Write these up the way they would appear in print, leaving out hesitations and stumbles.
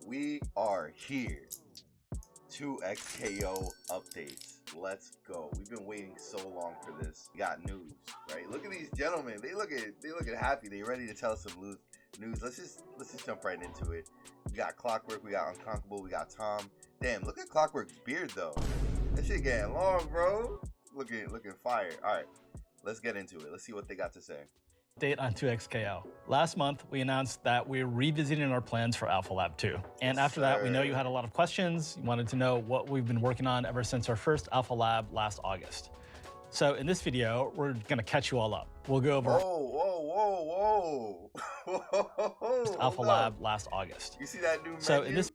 we are here. 2xKO updates. Let's go. We've been waiting so long for this. We got news, right? Look at these gentlemen. They look happy. They ready to tell us some news. Let's just jump right into it. We got Clockwork. We got Unconquerable. We got Tom. Damn, look at Clockwork's beard though. That shit getting long, bro. Looking fire. All right, let's get into it. Let's see what they got to say. Update on 2xKO. Last month, we announced that we're revisiting our plans for Alpha Lab 2. And after that, we know you had a lot of questions. You wanted to know what we've been working on ever since our first Alpha Lab last August. So in this video, we're gonna catch you all up. We'll go over Whoa. Alpha Lab last August. You see that new menu? So in this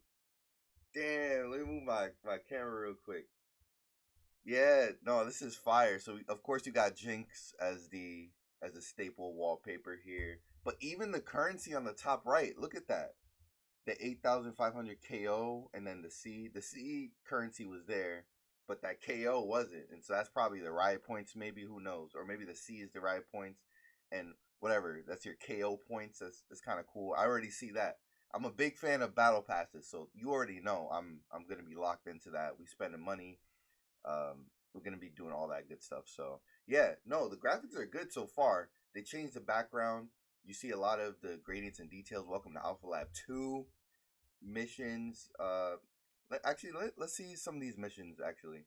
Damn, let me move my camera real quick. Yeah, no, this is fire. So of course you got Jinx as the staple wallpaper here. But even the currency on the top right, look at that. The 8,500 KO and then the C currency was there, but that KO wasn't. And so that's probably the Riot points, maybe, who knows? Or maybe the C is the Riot points and whatever, that's your KO points. That's kind of cool. I already see that. I'm a big fan of battle passes, so you already know I'm gonna be locked into that. We spending money. We're gonna be doing all that good stuff. So yeah, no, the graphics are good so far. They changed the background. You see a lot of the gradients and details. Welcome to Alpha Lab 2 missions. Let's see some of these missions actually.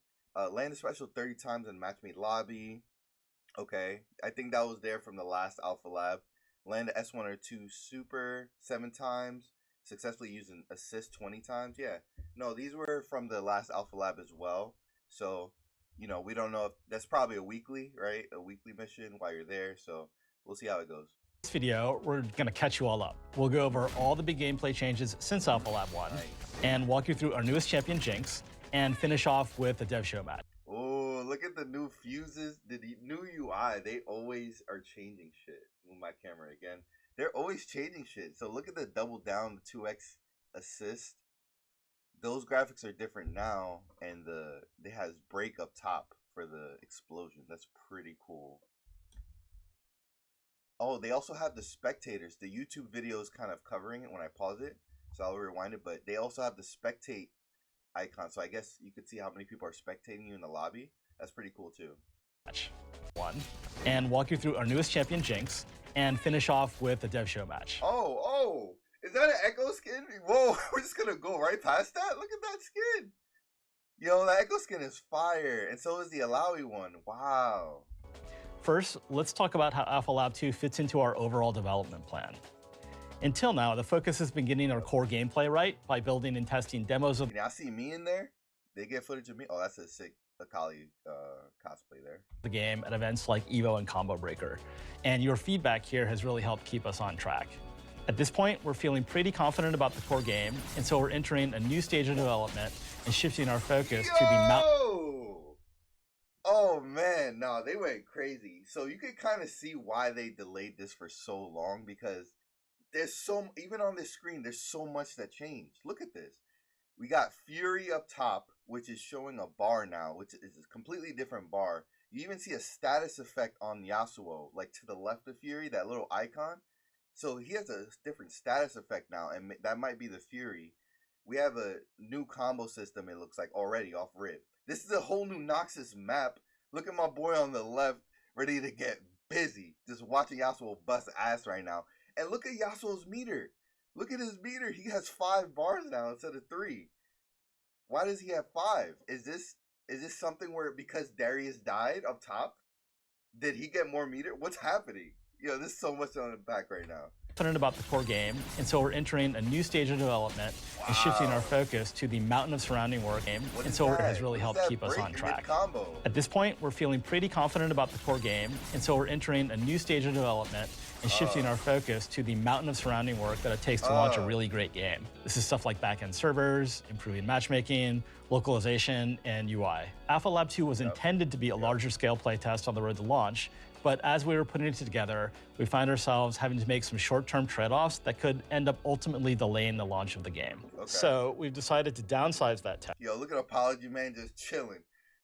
Land a special 30 times in match made lobby. Okay, I think that was there from the last Alpha Lab. Land a S1 or 2 super 7 times. Successfully use an assist 20 times. Yeah, no, these were from the last Alpha Lab as well. So, you know, we don't know if that's probably a weekly, right? A weekly mission while you're there. So we'll see how it goes. This video, we're gonna catch you all up. We'll go over all the big gameplay changes since Alpha Lab 1 and walk you through our newest champion, Jinx, and finish off with the dev show match. Oh, look at the new fuses, the new UI. They always are changing shit. Move my camera again. They're always changing shit. So look at the double down, the 2x assist. Those graphics are different now, and it has break up top for the explosion. That's pretty cool. Oh, they also have the spectators. The YouTube video is kind of covering it when I pause it, so I'll rewind it. But they also have the spectate icon, so I guess you could see how many people are spectating you in the lobby. That's pretty cool too. Match 1 and walk you through our newest champion, Jinx, and finish off with the dev show match. Oh. Is that an Echo skin? Whoa, we're just gonna go right past that? Look at that skin. Yo, the Echo skin is fire. And so is the Alawi one. Wow. First, let's talk about how Alpha Lab 2 fits into our overall development plan. Until now, the focus has been getting our core gameplay right by building and testing demos of Y'all see me in there? They get footage of me? Oh, that's a sick Akali cosplay there. The game at events like Evo and Combo Breaker. And your feedback here has really helped keep us on track. At this point, we're feeling pretty confident about the core game, and so we're entering a new stage of development and shifting our focus to the mount. Oh man, no, they went crazy. So you could kind of see why they delayed this for so long, because there's even on this screen, there's so much that changed. Look at this. We got Fury up top, which is showing a bar now, which is a completely different bar. You even see a status effect on Yasuo, like to the left of Fury, that little icon. So he has a different status effect now, and that might be the Fury. We have a new combo system, it looks like, already off rip. This is a whole new Noxus map. Look at my boy on the left, ready to get busy. Just watching Yasuo bust ass right now. And look at Yasuo's meter. Look at his meter. He has 5 bars now instead of 3. Why does he have 5? Is this something where because Darius died up top, did he get more meter? What's happening? Yo, there's so much on the back right now. Confident about the core game, and so we're entering a new stage of development and shifting our focus to the mountain of surrounding work game, and so it has really helped keep us on track. At this point, we're feeling pretty confident about the core game, and so we're entering a new stage of development and shifting our focus to the mountain of surrounding work that it takes to launch a really great game. This is stuff like back-end servers, improving matchmaking, localization, and UI. Alpha Lab 2 was intended to be a larger scale playtest on the road to launch, but as we were putting it together, we find ourselves having to make some short-term trade-offs that could end up ultimately delaying the launch of the game. So we've decided to downsize that test. Yo, look at Apology Man just chilling.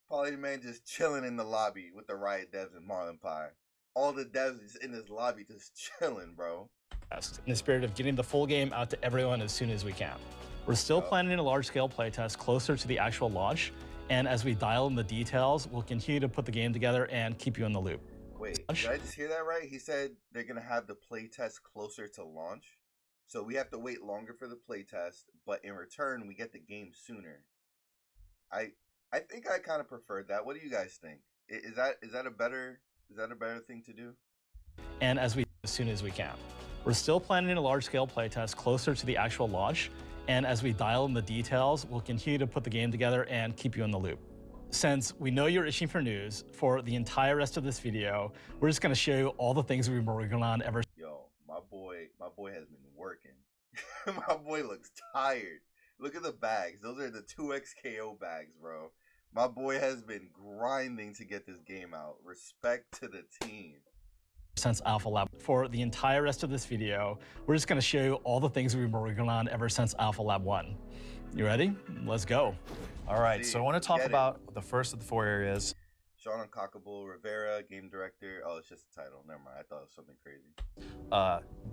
Apology Man just chilling in the lobby with the Riot devs and Marlin Pie. All the devs is in this lobby just chilling, bro. In the spirit of getting the full game out to everyone as soon as we can. We're still planning a large-scale playtest closer to the actual launch, and as we dial in the details, we'll continue to put the game together and keep you in the loop. Wait, did I just hear that right? He said they're going to have the playtest closer to launch? So we have to wait longer for the playtest, but in return, we get the game sooner. I think I kind of preferred that. What do you guys think? Is that a better thing to do? And as soon as we can. We're still planning a large-scale playtest closer to the actual launch, and as we dial in the details, we'll continue to put the game together and keep you in the loop. Since we know you're itching for news, for the entire rest of this video, we're just going to show you all the things we've been working on ever. Yo, my boy has been working. My boy looks tired. Look at the bags. Those are the 2XKO bags, bro. My boy has been grinding to get this game out. Respect to the team. Since Alpha Lab. For the entire rest of this video, we're just going to show you all the things we've been working on ever since Alpha Lab 1. You ready? Let's go. All right, so I want to talk about the first of the 4 areas. Sean Uncockable Rivera, game director. Oh, it's just the title. Never mind. I thought it was something crazy.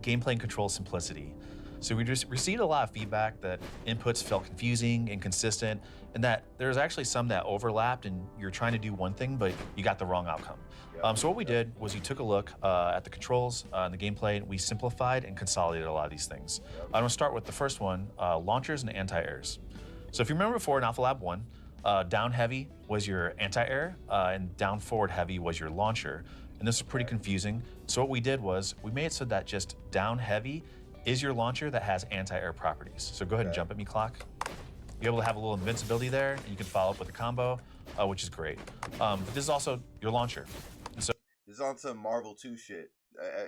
Gameplay and control simplicity. So we just received a lot of feedback that inputs felt confusing, inconsistent, and that there's actually some that overlapped and you're trying to do one thing, but you got the wrong outcome. So what we did was we took a look at the controls and the gameplay, and we simplified and consolidated a lot of these things. I'm going to start with the first one, launchers and anti-airs. So if you remember before in Alpha Lab 1, down heavy was your anti-air and down forward heavy was your launcher. And this is pretty confusing. So what we did was we made it so that just down heavy is your launcher that has anti-air properties. So go ahead and jump at me, Clock. You're able to have a little invincibility there, and you can follow up with a combo, which is great. But this is also your launcher. And so this is on some Marvel 2 shit.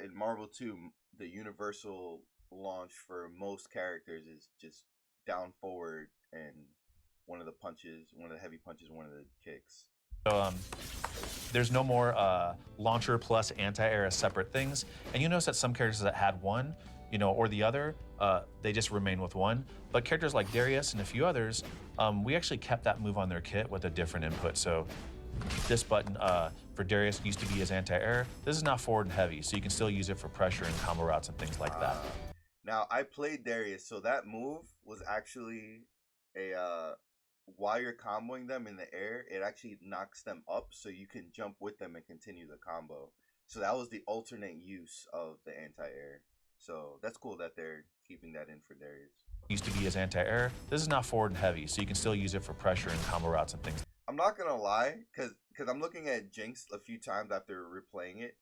In Marvel 2, the universal launch for most characters is just down forward and one of the heavy punches, one of the kicks. So there's no more launcher plus anti-air as separate things. And you notice that some characters that had one, or the other, they just remain with one. But characters like Darius and a few others, we actually kept that move on their kit with a different input. So this button for Darius used to be his anti-air. This is now forward and heavy, so you can still use it for pressure and combo routes and things like that. Now, I played Darius, so that move was actually while you're comboing them in the air, it actually knocks them up so you can jump with them and continue the combo. So that was the alternate use of the anti-air. So that's cool that they're keeping that in for Darius. Used to be his anti-air. This is now forward and heavy, so you can still use it for pressure and combo routes and things. I'm not gonna lie, because I'm looking at Jinx a few times after replaying it,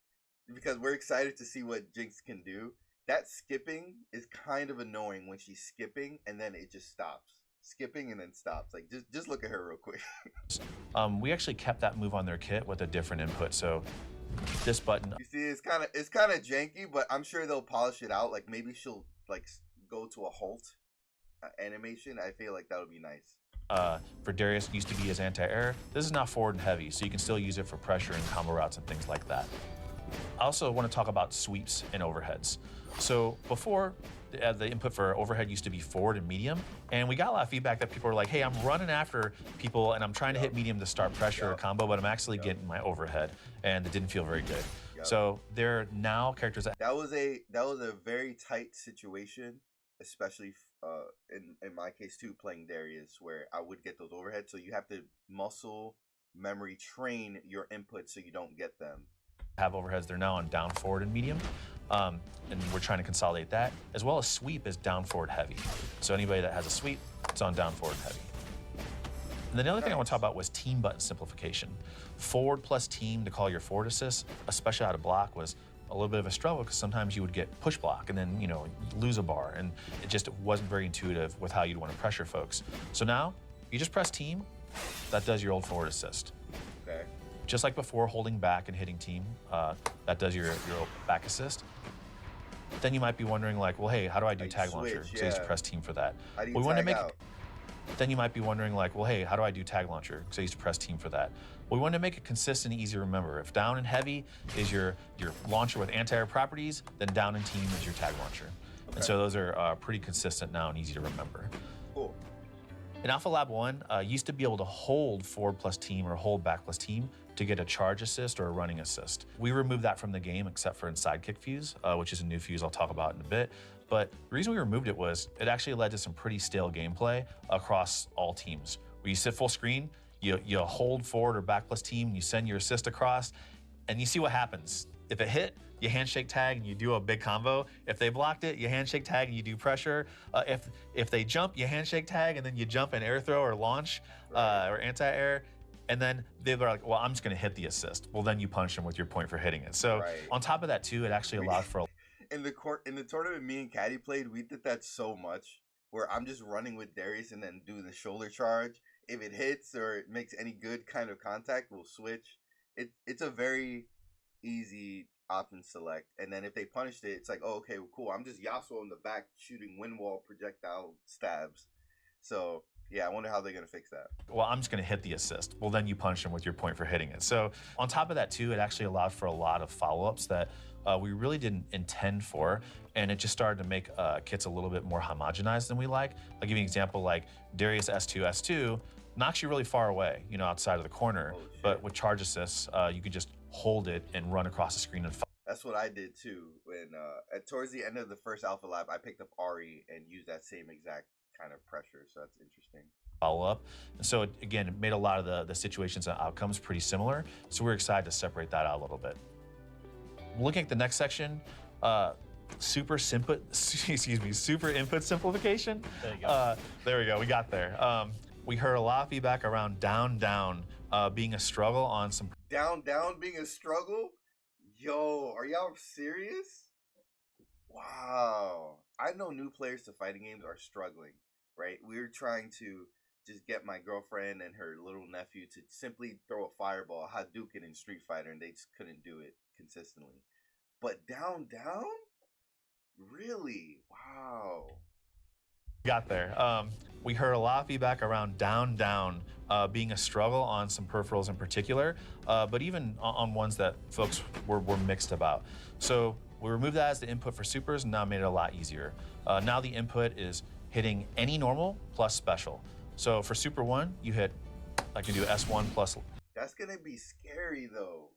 because we're excited to see what Jinx can do. That skipping is kind of annoying when she's skipping and then it just stops. Skipping and then stops. Like, just look at her real quick. We actually kept that move on their kit with a different input. So this button. You see, it's kind of janky, but I'm sure they'll polish it out. Like, maybe she'll like go to a halt animation. I feel like that would be nice. For Darius, used to be his anti-air. This is now forward and heavy, so you can still use it for pressure and combo routes and things like that. I also want to talk about sweeps and overheads. So before, the input for overhead used to be forward and medium, and we got a lot of feedback that people were like, hey, I'm running after people and I'm trying to hit medium to start pressure or combo, but I'm actually getting my overhead, and it didn't feel very good. So there are now characters that was a very tight situation, especially in my case too, playing Darius, where I would get those overheads. So you have to muscle memory train your input so you don't get them. Have overheads, they're now on down forward and medium, and we're trying to consolidate that, as well as sweep is down forward heavy. So anybody that has a sweep, it's on down forward heavy. And then the other thing I want to talk about was team button simplification. Forward plus team to call your forward assist, especially out of block, was a little bit of a struggle because sometimes you would get push block and then lose a bar, and it just wasn't very intuitive with how you'd want to pressure folks. So now you just press team, that does your old forward assist. Okay. Just like before, holding back and hitting team, that does your back assist. Then you might be wondering, like, well, hey, how do I do tag launcher? So you just press team for that. How do you tag out? Then you might be wondering, like, well, hey, how do I do tag launcher? So I used to press team for that. We want to make it consistent and easy to remember. If down and heavy is your launcher with anti-air properties, then down and team is your tag launcher. Okay. And so those are pretty consistent now and easy to remember. Cool. In Alpha Lab 1, used to be able to hold forward plus team or hold back plus team to get a charge assist or a running assist. We removed that from the game except for in Sidekick fuse, which is a new fuse I'll talk about in a bit. But the reason we removed it was it actually led to some pretty stale gameplay across all teams. Where you sit full screen, you hold forward or back plus team, you send your assist across, and you see what happens. If it hit, you handshake tag and you do a big combo. If they blocked it, you handshake tag and you do pressure. If they jump, you handshake tag and then you jump and air throw or launch or anti-air. And then they were like, well, I'm just gonna hit the assist. Well, then you punch them with your point for hitting it. So on top of that too, it actually allowed for in the tournament me and Caddy played, we did that so much where I'm just running with Darius and then doing the shoulder charge. If it hits or it makes any good kind of contact, we'll switch. It's a very easy option select. And then if they punished it, it's like, oh, okay, well, cool. I'm just Yasuo in the back shooting wind wall projectile stabs. So yeah, I wonder how they're going to fix that. Well, I'm just going to hit the assist. Well, then you punch them with your point for hitting it. So on top of that too, it actually allowed for a lot of follow-ups that we really didn't intend for. And it just started to make kits a little bit more homogenized than we like. I'll give you an example, like Darius S2 knocks you really far away, you know, outside of the corner. But with charge assists, you can just hold it and run across the screen and that's what I did too. When towards the end of the first alpha lab, I picked up Ari and used that same exact kind of pressure. So that's interesting. Follow up. And so again, it made a lot of the situations and outcomes pretty similar. So we're excited to separate that out a little bit. Looking at the next section, super input simplification. There you go. There we go. We got there. We heard a lot of feedback around down being a struggle on some down being a struggle. Yo, are y'all serious? Wow. I know new players to fighting games are struggling, right? We're trying to just get my girlfriend and her little nephew to simply throw a fireball, Hadouken in Street Fighter, and they just couldn't do it consistently. But down? Really? Wow. Got there. We heard a lot of feedback around down being a struggle on some peripherals in particular, but even on ones that folks were mixed about. So we removed that as the input for supers and now made it a lot easier. Now the input is hitting any normal plus special. So for super 1, you hit, I can do S1 plus. That's gonna be scary though.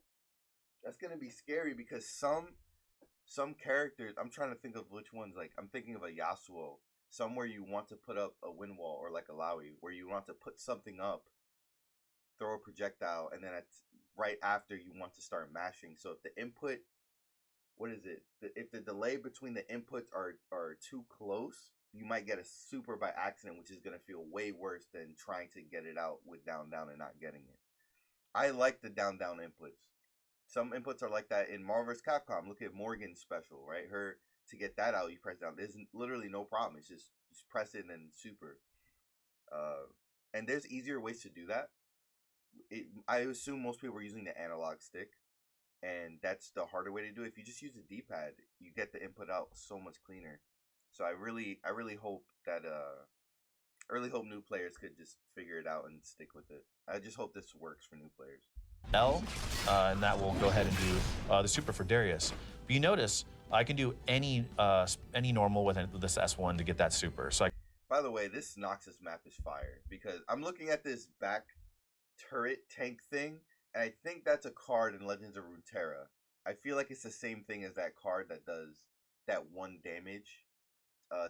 That's gonna be scary because some characters, I'm trying to think of which ones, like I'm thinking of a Yasuo, somewhere you want to put up a wind wall, or like a Laui, where you want to put something up, throw a projectile, and then right after you want to start mashing. So if the input, what is it? If the delay between the inputs are too close, you might get a super by accident, which is going to feel way worse than trying to get it out with down and not getting it. I like the down inputs. Some inputs are like that in Marvel vs. Capcom. Look at Morgan's special, right? Her, to get that out, you press down. There's literally no problem. It's just press it and super. And there's easier ways to do that. I assume most people are using the analog stick, and that's the harder way to do it. If you just use the D-pad, you get the input out so much cleaner. So I really hope that new players could just figure it out and stick with it. I just hope this works for new players. L, and that will go ahead and do the super for Darius. But you notice I can do any normal with this S1 to get that super. So by the way, this Noxus map is fire because I'm looking at this back turret tank thing, and I think that's a card in Legends of Runeterra. I feel like it's the same thing as that card that does that 1 damage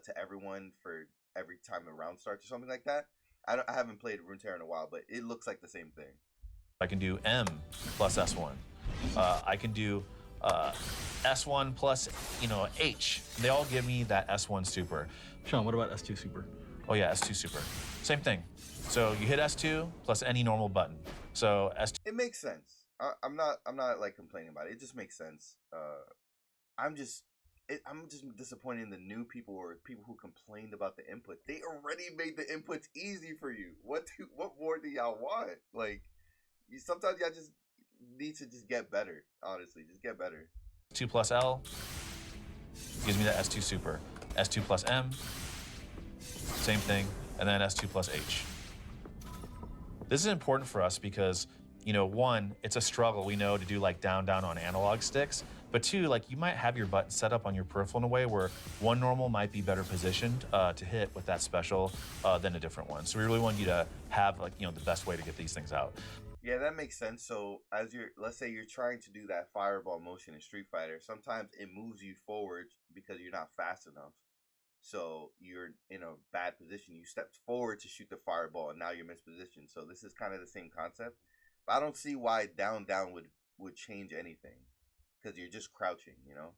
to everyone for every time a round starts or something like that. I haven't played Runeterra in a while, but it looks like the same thing. I can do M plus S1. I can do S1 plus, H. They all give me that S1 super. Sean, what about S2 super? Oh yeah, S2 super. Same thing. So you hit S2 plus any normal button. So S2. It makes sense. I'm not like complaining about it. It just makes sense. I'm just disappointed in the new people or people who complained about the input. They already made the inputs easy for you. What more do y'all want? Like, sometimes y'all just need to just get better. Honestly, just get better. 2 plus L gives me that S2 super. S2 plus M, same thing, and then S2 plus H. This is important for us because, one, it's a struggle, we know, to do like down on analog sticks. But 2, like you might have your button set up on your peripheral in a way where one normal might be better positioned to hit with that special than a different one. So we really want you to have the best way to get these things out. Yeah, that makes sense. So let's say you're trying to do that fireball motion in Street Fighter, sometimes it moves you forward because you're not fast enough. So you're in a bad position. You stepped forward to shoot the fireball, and now you're mispositioned. So this is kind of the same concept. But I don't see why down would change anything, because you're just crouching, you know.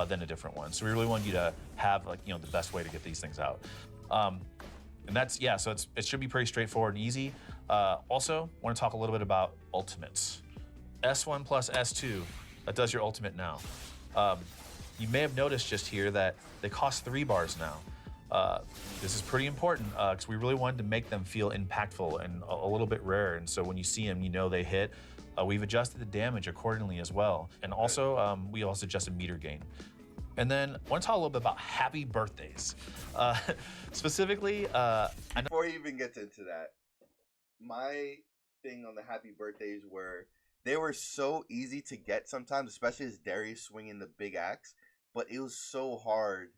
Than a different one. So we really want you to have, like, you know, the best way to get these things out. And that's, yeah, so it should be pretty straightforward and easy. Also, want to talk a little bit about ultimates. S1 plus S2, that does your ultimate now. You may have noticed just here that they cost 3 bars now. This is pretty important because we really wanted to make them feel impactful and a little bit rare. And so when you see them, you know they hit. We've adjusted the damage accordingly as well. And also, we also adjusted meter gain. And then I want to talk a little bit about happy birthdays. Specifically, before you even get into that, my thing on the happy birthdays were, they were so easy to get sometimes, especially as Darius swinging the big axe, but it was so hard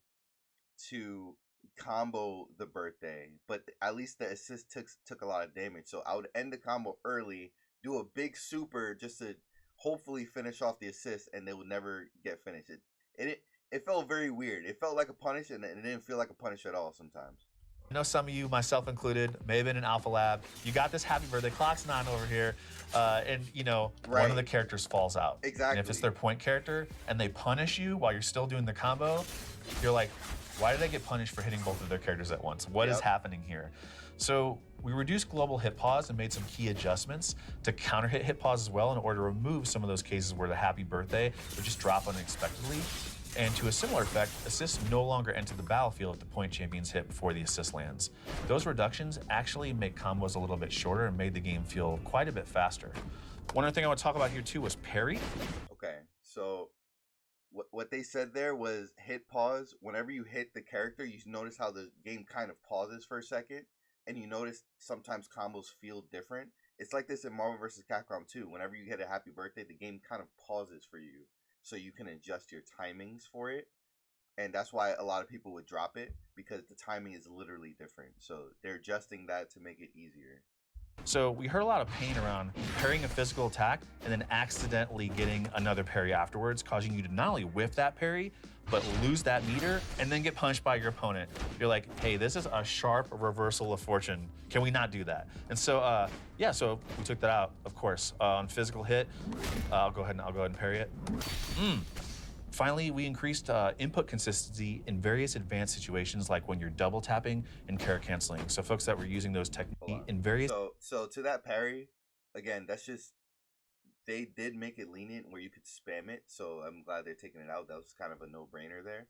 to combo the birthday. But at least the assist took a lot of damage. So I would end the combo early, do a big super just to hopefully finish off the assist, and they would never get finished. It felt very weird. It felt like a punish, and it didn't feel like a punish at all sometimes. I know some of you, myself included, may have been in Alpha Lab. You got this happy birthday, clock's 9 over here, and you know, one of the characters falls out. Exactly. And if it's their point character and they punish you while you're still doing the combo, you're like, why did they get punished for hitting both of their characters at once? What is happening here? So we reduced global hit pause and made some key adjustments to counter hit pause as well, in order to remove some of those cases where the happy birthday would just drop unexpectedly. And to a similar effect, assists no longer enter the battlefield if the point champions hit before the assist lands. Those reductions actually make combos a little bit shorter and made the game feel quite a bit faster. One other thing I want to talk about here too was parry. Okay, so what they said there was hit pause. Whenever you hit the character, you notice how the game kind of pauses for a second, and you notice sometimes combos feel different. It's like this in Marvel vs. Capcom 2. Whenever you hit a happy birthday, the game kind of pauses for you, so you can adjust your timings for it. And that's why a lot of people would drop it, because the timing is literally different. So they're adjusting that to make it easier. So we heard a lot of pain around parrying a physical attack and then accidentally getting another parry afterwards, causing you to not only whiff that parry, but lose that meter and then get punched by your opponent. You're like, hey, this is a sharp reversal of fortune. Can we not do that? And so, yeah, so we took that out, of course. On physical hit, I'll go ahead and parry it. Finally, we increased input consistency in various advanced situations, like when you're double tapping and character canceling. So folks that were using those techniques in various... So to that parry, again, that's just, they did make it lenient where you could spam it. So I'm glad they're taking it out. That was kind of a no-brainer there.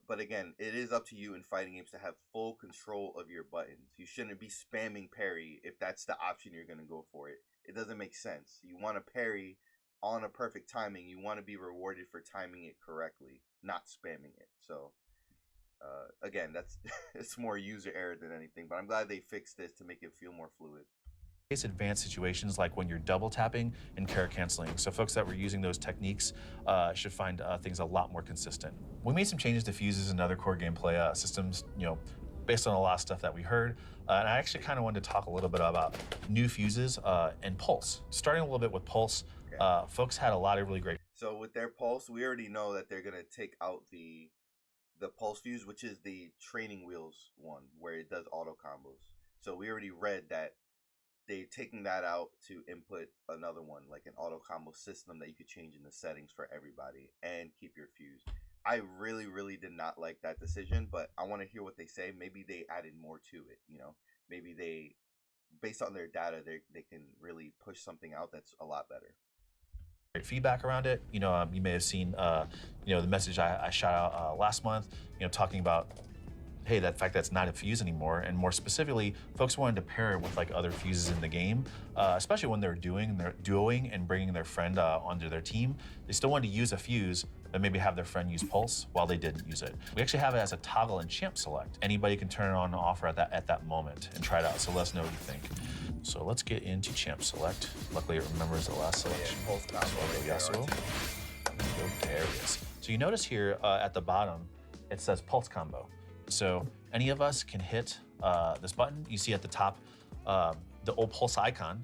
But again, it is up to you in fighting games to have full control of your buttons. You shouldn't be spamming parry if that's the option you're going to go for it. It doesn't make sense. You want to parry on a perfect timing. You want to be rewarded for timing it correctly, not spamming it. So again, that's it's more user error than anything, but I'm glad they fixed this to make it feel more fluid. Advanced situations, like when you're double tapping and character canceling. So folks that were using those techniques should find things a lot more consistent. We made some changes to fuses and other core gameplay systems, you know, based on a lot of stuff that we heard. And I actually kind of wanted to talk a little bit about new fuses and pulse. Starting a little bit with pulse. Folks had a lot of really great. So with their pulse, we already know that they're gonna take out the pulse fuse, which is the training wheels one, where it does auto combos. So we already read that they're taking that out to input another one, like an auto combo system that you could change in the settings for everybody and keep your fuse. I really did not like that decision, but I want to hear what they say. Maybe they added more to it, you know. Maybe they, based on their data, they can really push something out that's a lot better. Great feedback around it. You know, you may have seen, you know, the message I shot out last month, you know, talking about, hey, that fact that's not a fuse anymore, and more specifically, folks wanted to pair it with like other fuses in the game, especially when they're duoing and bringing their friend onto their team. They still wanted to use a fuse, but maybe have their friend use pulse while they didn't use it. We actually have it as a toggle in champ select. Anybody can turn it on and off at that moment and try it out. So let us know what you think. So let's get into champ select. Luckily, it remembers the last selection. Yeah, pulse combo. Darius. So you notice here at the bottom, it says pulse combo. So any of us can hit this button. You see at the top, the old pulse icon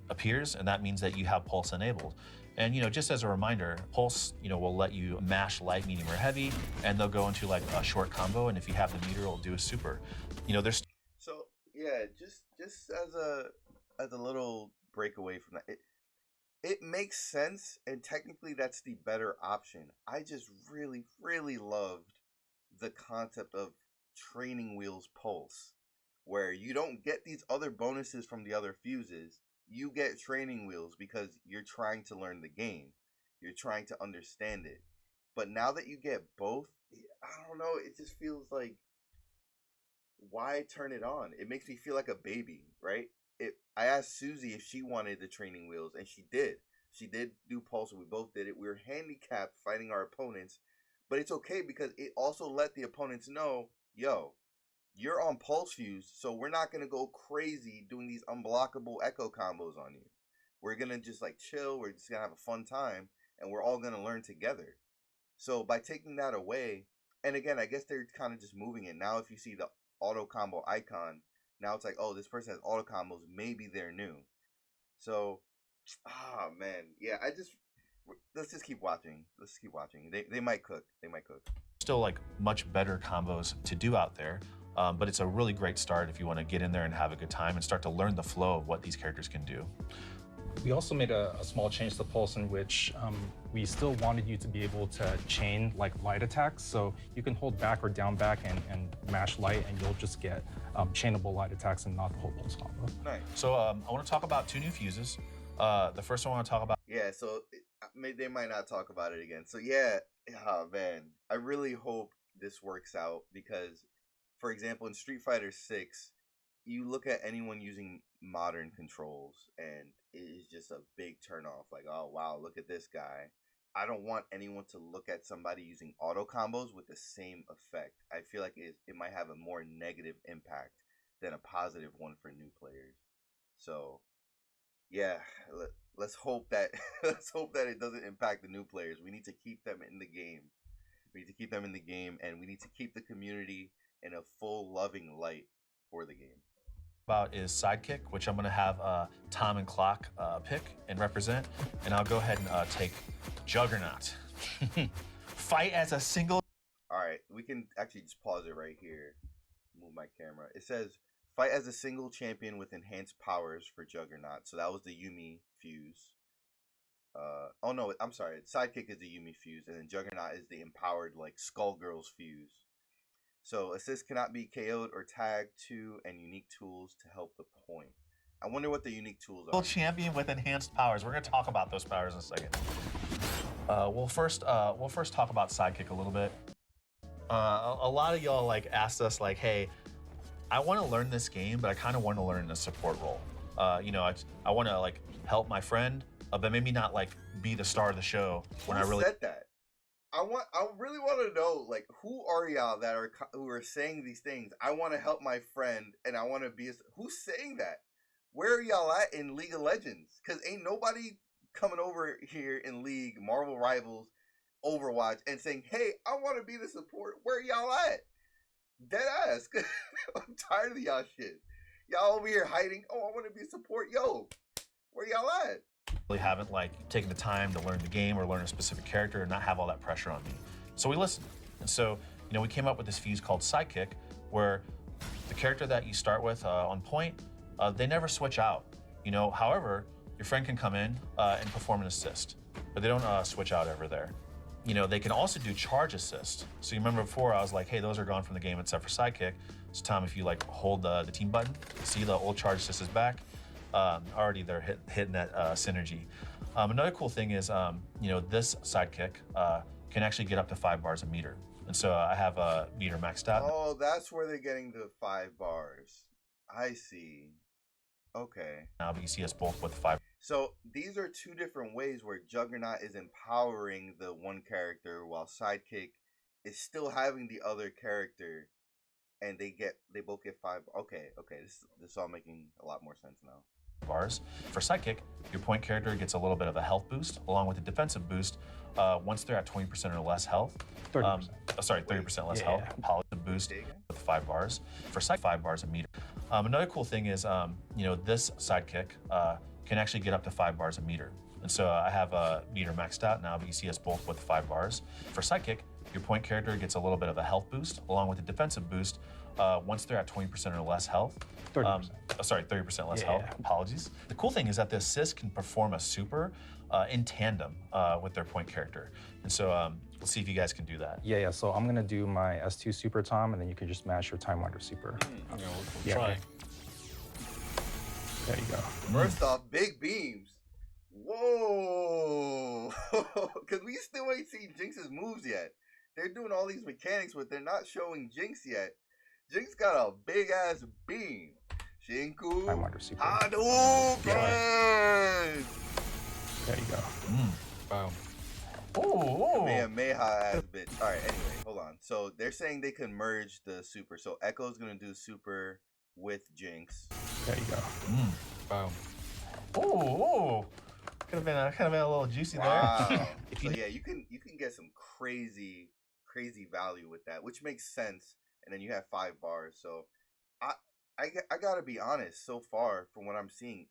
appears, and that means that you have pulse enabled. And, just as a reminder, Pulse, will let you mash light, medium, or heavy, and they'll go into like a short combo. And if you have the meter, it'll do a super. There's so yeah, just as a little breakaway from that, it makes sense, and technically that's the better option. I just really, really loved the concept of training wheels Pulse, where you don't get these other bonuses from the other fuses. You get training wheels because you're trying to learn the game. You're trying to understand it. But now that you get both, I don't know, it just feels like, why turn it on? It makes me feel like a baby, right? I asked Susie if she wanted the training wheels, and she did. She did do Pulse, and we both did it. We were handicapped fighting our opponents, but it's okay because it also let the opponents know, yo, you're on Pulse Fuse, so we're not going to go crazy doing these unblockable echo combos on you. We're going to just like chill, we're just going to have a fun time, and we're all going to learn together. So by taking that away, and again, I guess they're kind of just moving it. Now if you see the auto combo icon, now it's like, oh, this person has auto combos, maybe they're new. So, man, yeah, let's just keep watching. Let's keep watching. They might cook. They might cook. Still like much better combos to do out there, but it's a really great start if you want to get in there and have a good time and start to learn the flow of what these characters can do. We also made a small change to Pulse in which we still wanted you to be able to chain like light attacks. So you can hold back or down back and mash light, and you'll just get chainable light attacks and not the whole Pulse combo. Nice. So I want to talk about 2 new fuses. The first one I want to talk about. Yeah, so they might not talk about it again. So yeah, oh man, I really hope this works out because, for example, in Street Fighter 6, you look at anyone using modern controls and it is just a big turnoff. Like, oh wow, look at this guy. I don't want anyone to look at somebody using auto combos with the same effect. I feel like it might have a more negative impact than a positive one for new players. So yeah, let's hope that it doesn't impact the new players. We need to keep them in the game. We need to keep them in the game, and we need to keep the community in a full loving light for the game. About is Sidekick, which I'm going to have Tom and Clock pick and represent, and I'll go ahead and take Juggernaut. Fight as a single. All right, we can actually just pause it right here. Move my camera. It says fight as a single champion with enhanced powers for Juggernaut. So that was the Yumi fuse. Oh no, I'm sorry. Sidekick is the Yumi fuse, and then Juggernaut is the empowered like Skullgirls fuse. So assists cannot be KO'd or tagged to, and unique tools to help the point. I wonder what the unique tools are. Champion with enhanced powers. We're going to talk about those powers in a second. We'll first talk about Sidekick a little bit. A lot of y'all like asked us like, hey, I want to learn this game, but I kind of want to learn in a support role. I want to like help my friend, but maybe not like be the star of the show when I really said that. I really want to know, like, who are y'all who are saying these things? I want to help my friend, and I want to be. Who's saying that? Where are y'all at in League of Legends? Because ain't nobody coming over here in League, Marvel Rivals, Overwatch, and saying, "Hey, I want to be the support." Where y'all at? Dead ass. I'm tired of y'all shit. Y'all over here hiding. Oh, I want to be support. Yo, where y'all at? Really haven't like taken the time to learn the game or learn a specific character and not have all that pressure on me. So we listened. And so, we came up with this fuse called Sidekick, where the character that you start with on point, they never switch out. However, your friend can come in and perform an assist, but they don't switch out ever there. They can also do charge assist. So you remember before I was like, hey, those are gone from the game except for Sidekick. So Tom, if you like hold the team button, see the old charge assist is back. Already they're hitting that synergy. Another cool thing is, this Sidekick can actually get up to 5 bars a meter. And so I have a meter maxed out. Oh, that's where they're getting the 5 bars. I see. Okay. Now, but you see us both with 5. So these are 2 different ways where Juggernaut is empowering the one character while Sidekick is still having the other character, and they both get 5. Okay. This is all making a lot more sense now. Bars. For Sidekick, your point character gets a little bit of a health boost along with a defensive boost once they're at 20% or less health. 30%. 30% less health. Positive boost with 5 bars. For Sidekick, 5 bars a meter. Another cool thing is, this Sidekick can actually get up to 5 bars a meter. And so I have a meter maxed out now, but you see us both with 5 bars. For Sidekick, your point character gets a little bit of a health boost along with a defensive boost once they're at 20% or less health. 30%. Sorry, 30% less health. Apologies. The cool thing is that the assist can perform a super in tandem with their point character. And so let's see if you guys can do that. Yeah. So I'm gonna do my S2 super Tom, and then you can just mash your Time Wander super. We'll try. There you go. First off, big beams. Whoa! Because we still ain't seen Jinx's moves yet. They're doing all these mechanics, but they're not showing Jinx yet. Jinx got a big ass beam. Shinku. Time Wander super. Hadouken! There you go. Wow. Oh, Meha ass bitch. All right. Anyway, hold on. So they're saying they can merge the super. So Echo's gonna do super with Jinx. There you go. Wow. Oh, could have been a little juicy there. So yeah, you can get some crazy value with that, which makes sense. And then you have 5 bars. So I gotta be honest. So far, from what I'm seeing,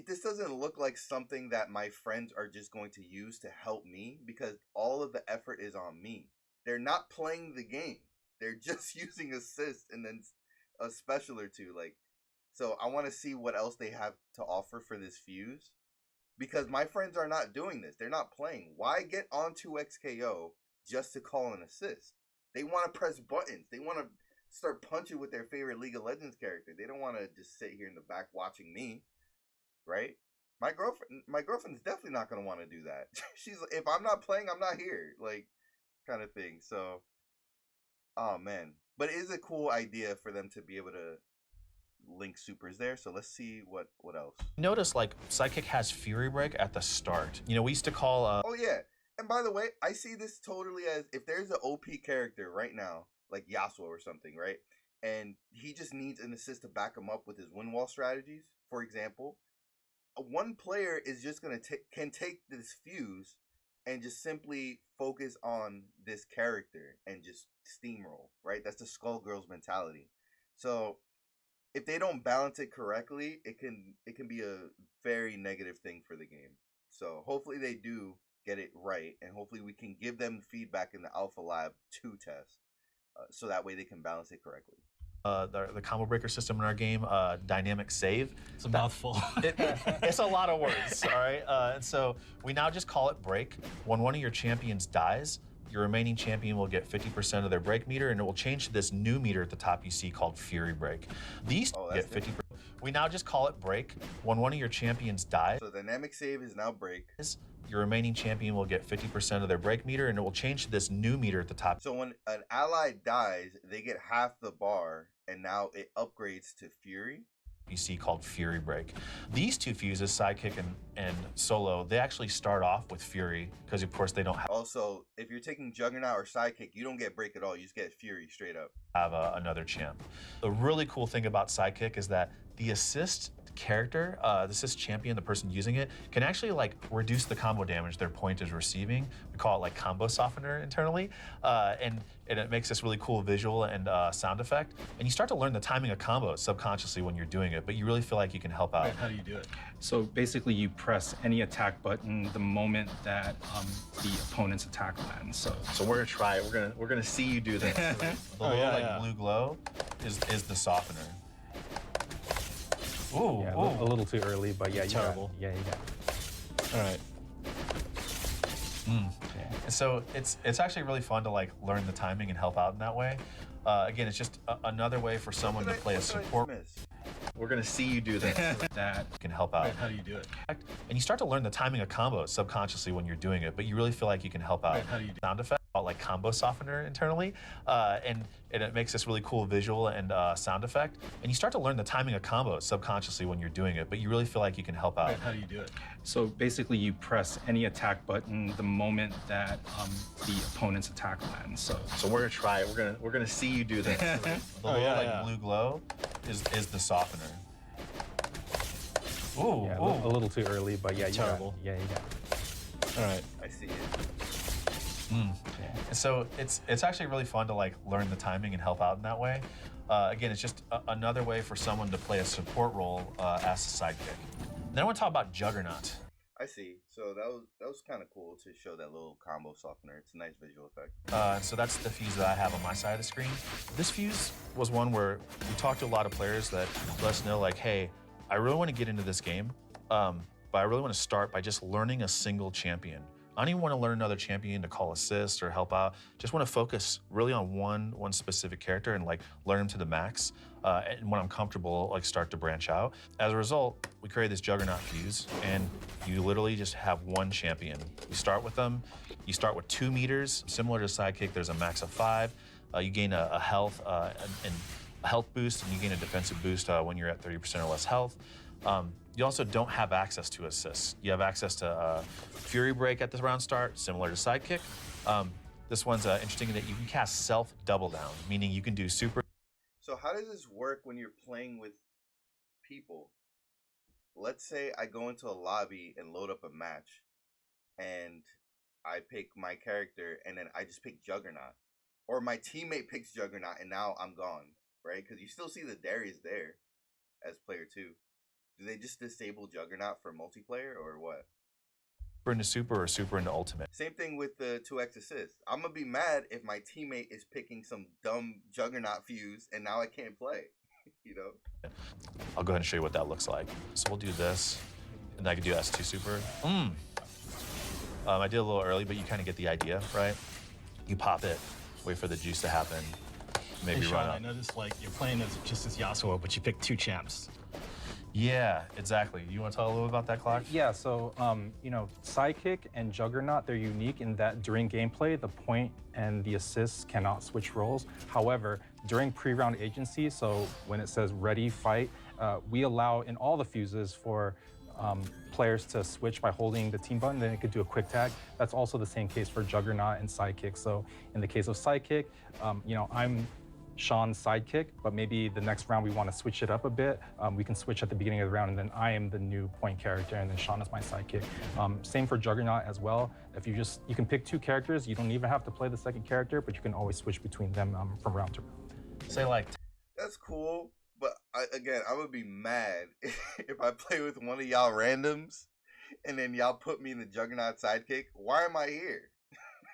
this doesn't look like something that my friends are just going to use to help me, because all of the effort is on me. They're not playing the game. They're just using assist and then a special or two. Like, so I want to see what else they have to offer for this fuse, because my friends are not doing this. They're not playing. Why get onto XKO just to call an assist? They want to press buttons. They want to start punching with their favorite League of Legends character. They don't want to just sit here in the back watching me. Right? My girlfriend's definitely not gonna want to do that. She's like, if I'm not playing, I'm not here, like, kind of thing. So, oh man, but it is a cool idea for them to be able to link supers there. So let's see what else. Notice like Sidekick has Fury Break at the start. You know, we used to call. Oh yeah, and by the way, I see this totally as if there's an OP character right now, like Yasuo or something, right? And he just needs an assist to back him up with his win wall strategies, for example. One player is just gonna can take this fuse and just simply focus on this character and just steamroll, right? That's the Skullgirls mentality. So if they don't balance it correctly, it can be a very negative thing for the game. So hopefully they do get it right, and hopefully we can give them feedback in the Alpha Lab to test, so that way they can balance it correctly. The combo breaker system in our game, dynamic save. It's a mouthful. It's a lot of words, all right? And so we now just call it break. When one of your champions dies, your remaining champion will get 50% of their break meter, and it will change to this new meter at the top you see called Fury Break. These get 50%. We now just call it break. When one of your champions dies. So dynamic save is now break. Your remaining champion will get 50% of their break meter, and it will change to this new meter at the top. So when an ally dies, they get half the bar, and now it upgrades to Fury. You see called Fury Break. These two fuses, Sidekick and Solo, they actually start off with Fury, because of course they don't have. Also, if you're taking Juggernaut or Sidekick, you don't get Break at all. You just get Fury straight up. Have another champ. The really cool thing about Sidekick is that the assist character, the assist champion, the person using it, can actually like reduce the combo damage their point is receiving. We call it like combo softener internally, and it makes this really cool visual and sound effect. And you start to learn the timing of combos subconsciously when you're doing it, but you really feel like you can help out. Wait, how do you do it? So basically, you press any attack button the moment that the opponent's attack lands. So we're gonna try it. We're gonna see you do this. The little blue glow is the softener. Ooh, yeah, ooh. a little too early, but yeah, Terrible. You got it. All right. Yeah. And so it's actually really fun to like learn the timing and help out in that way. Again, it's just another way for someone to play a support. We're gonna see you do this. That can help out. Wait, how do you do it? And you start to learn the timing of combos subconsciously when you're doing it, but you really feel like you can help out. Wait, how do you do it? Sound effect, like combo softener internally, and it makes this really cool visual and sound effect. And you start to learn the timing of combos subconsciously when you're doing it, but you really feel like you can help out. Wait, how do you do it? So basically, you press any attack button the moment that the opponent's attack lands. So we're gonna try it. We're gonna see you do this. The little blue glow is the softener. Ooh, yeah, ooh. a little too early, but yeah, Terrible. You got it. All right. I see it. Yeah. And so it's actually really fun to like learn the timing and help out in that way. Again, it's just another way for someone to play a support role as a sidekick. Then I want to talk about Juggernaut. I see. So that was kind of cool to show that little combo softener. It's a nice visual effect. So that's the fuse that I have on my side of the screen. This fuse was one where we talked to a lot of players that let us know, like, hey, I really want to get into this game, but I really want to start by just learning a single champion. I don't even want to learn another champion to call assist or help out. Just want to focus really on one specific character and like learn him to the max. And when I'm comfortable, like start to branch out. As a result, we created this Juggernaut fuse, and you literally just have one champion. You start with them. You start with 2 meters, similar to Sidekick. There's a max of 5. You gain a health and a health boost, and you gain a defensive boost when you're at 30% or less health. You also don't have access to assists. You have access to Fury Break at the round start, similar to Sidekick. This one's interesting in that you can cast self double down, meaning you can do super. So how does this work when you're playing with people? Let's say I go into a lobby and load up a match, and I pick my character, and then I just pick Juggernaut. Or my teammate picks Juggernaut, and now I'm gone, right? Because you still see the Darius there as player 2. Do they just disable Juggernaut for multiplayer, or what? Super into super or super into ultimate. Same thing with the 2x assist. I'm gonna be mad if my teammate is picking some dumb Juggernaut fuse and now I can't play, you know? I'll go ahead and show you what that looks like. So we'll do this, and then I can do S2 super. I did a little early, but you kind of get the idea, right? You pop it, wait for the juice to happen, maybe Sean, run up. I noticed like you're playing as just as Yasuo, but you picked 2 champs. Yeah, exactly. You want to tell a little bit about that, Clark? Yeah, so, you know, Sidekick and Juggernaut, they're unique in that during gameplay, the point and the assists cannot switch roles. However, during pre-round agency, so when it says ready, fight, we allow in all the fuses for players to switch by holding the team button, then it could do a quick tag. That's also the same case for Juggernaut and Sidekick. So in the case of Sidekick, you know, I'm Sean's Sidekick, but maybe the next round we want to switch it up a bit. We can switch at the beginning of the round, and then I am the new point character, and then Sean is my Sidekick. Same for Juggernaut as well. If you can pick 2 characters, you don't even have to play the second character, but you can always switch between them from round to round. Say like. That's cool, but again, I would be mad if I play with one of y'all randoms, and then y'all put me in the Juggernaut Sidekick. Why am I here?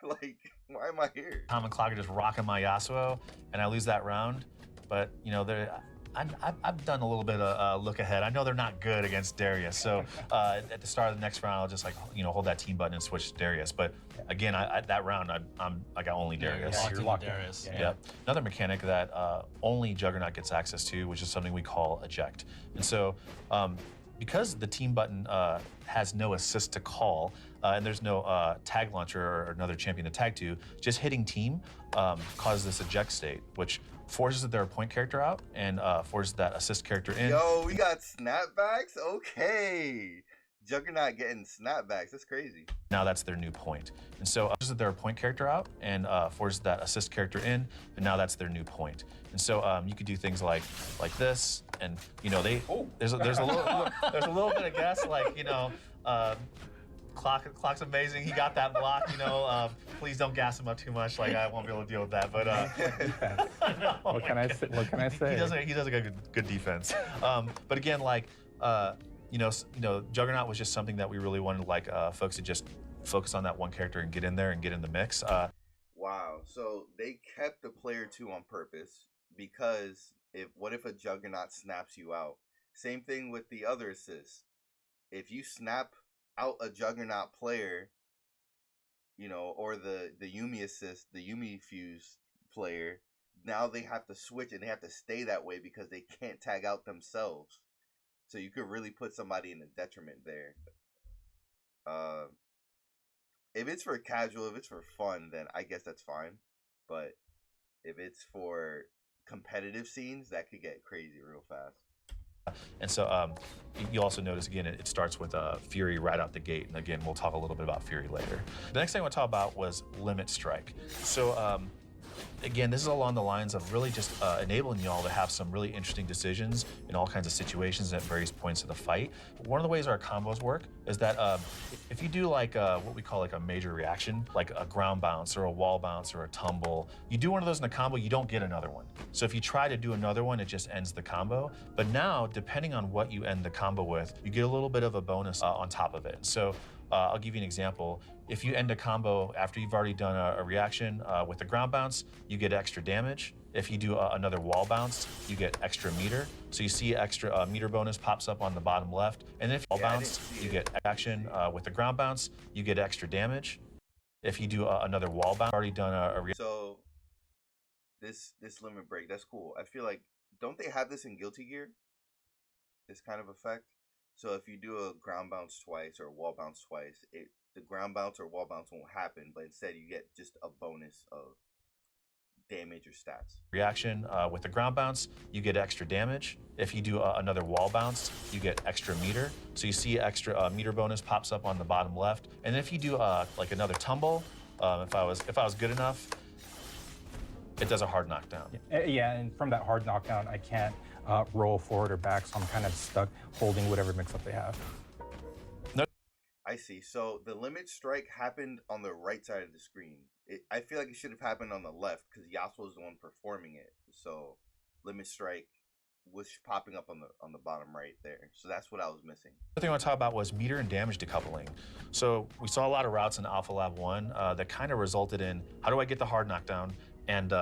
Like, why am I here? Tom and Clark are just rocking my Yasuo, and I lose that round. But, you know, I've done a little bit of look ahead. I know they're not good against Darius. So at the start of the next round, I'll just, like, you know, hold that team button and switch to Darius. But, again, that round, I got only Darius. Yeah, you're locked Darius. Yeah. Another mechanic that only Juggernaut gets access to, which is something we call eject. And so because the team button has no assist to call, and there's no tag launcher or another champion to tag to, just hitting team causes this eject state, which forces their point character out and forces that assist character in. Yo, we got snapbacks? Okay. Juggernaut getting snapbacks. That's crazy. Now that's their new point. And so forces their point character out and forces that assist character in, and now that's their new point. And so you could do things like this, and you know there's a little bit of guess, like, you know, Clock's amazing. He got that block, you know. Please don't gas him up too much. Like, I won't be able to deal with that. But what can I say? He does a good defense. But again, like you know, Juggernaut was just something that we really wanted, like, folks to just focus on that one character and get in there and get in the mix. Wow. So they kept the player 2 on purpose because what if a Juggernaut snaps you out? Same thing with the other assist. If you snap out a Juggernaut player, you know, or the Yuumi assist, the Yuumi fuse player, now they have to switch and they have to stay that way because they can't tag out themselves. So you could really put somebody in a detriment there. If it's for casual, if it's for fun, then I guess that's fine. But if it's for competitive scenes, that could get crazy real fast. And so you also notice, again, it starts with Fury right out the gate. And again, we'll talk a little bit about Fury later. The next thing I want to talk about was Limit Strike. So again, this is along the lines of really just enabling y'all to have some really interesting decisions in all kinds of situations at various points of the fight. One of the ways our combos work is that if you do like what we call like a major reaction, like a ground bounce or a wall bounce or a tumble, you do one of those in a combo, you don't get another one. So if you try to do another one, it just ends the combo. But now, depending on what you end the combo with, you get a little bit of a bonus on top of it. So I'll give you an example. If you end a combo after you've already done a reaction with a ground bounce, you get extra damage. If you do another wall bounce, you get extra meter. So you see extra meter bonus pops up on the bottom left. And if you wall bounce, you get action with a ground bounce, you get extra damage. If you do another wall bounce, already done a reaction. So this limit break, that's cool. I feel like, don't they have this in Guilty Gear? This kind of effect? So if you do a ground bounce twice or a wall bounce twice, the ground bounce or wall bounce won't happen, but instead you get just a bonus of damage or stats. Reaction with the ground bounce, you get extra damage. If you do another wall bounce, you get extra meter. So you see extra meter bonus pops up on the bottom left. And if you do like another tumble, if I was good enough, it does a hard knockdown. Yeah, and from that hard knockdown, I can't roll forward or back, so I'm kind of stuck holding whatever mix-up they have. I see. So the limit strike happened on the right side of the screen. I feel like it should have happened on the left because Yasuo was the one performing it. So limit strike was popping up on the bottom right there. So that's what I was missing. The thing I want to talk about was meter and damage decoupling. So we saw a lot of routes in Alpha Lab 1 that kind of resulted in, how do I get the hard knockdown? And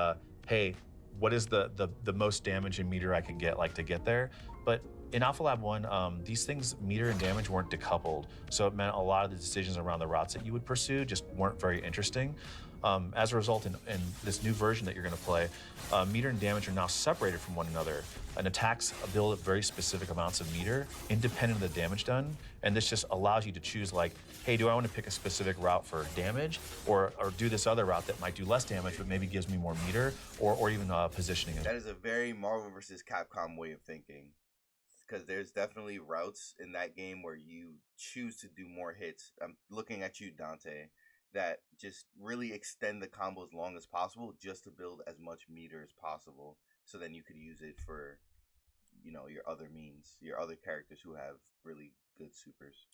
hey, what is the most damage and meter I can get to get there? But in Alpha Lab 1, these things, meter and damage, weren't decoupled. So it meant a lot of the decisions around the routes that you would pursue just weren't very interesting. As a result, in this new version that you're going to play, meter and damage are now separated from one another. And attacks build up very specific amounts of meter, independent of the damage done. And this just allows you to choose like, hey, do I want to pick a specific route for damage, or do this other route that might do less damage but maybe gives me more meter, or even positioning. That is a very Marvel vs. Capcom way of thinking. Because there's definitely routes in that game where you choose to do more hits. I'm looking at you, Dante, that just really extend the combo as long as possible just to build as much meter as possible. So then you could use it for, your other means, your other characters who have really good supers.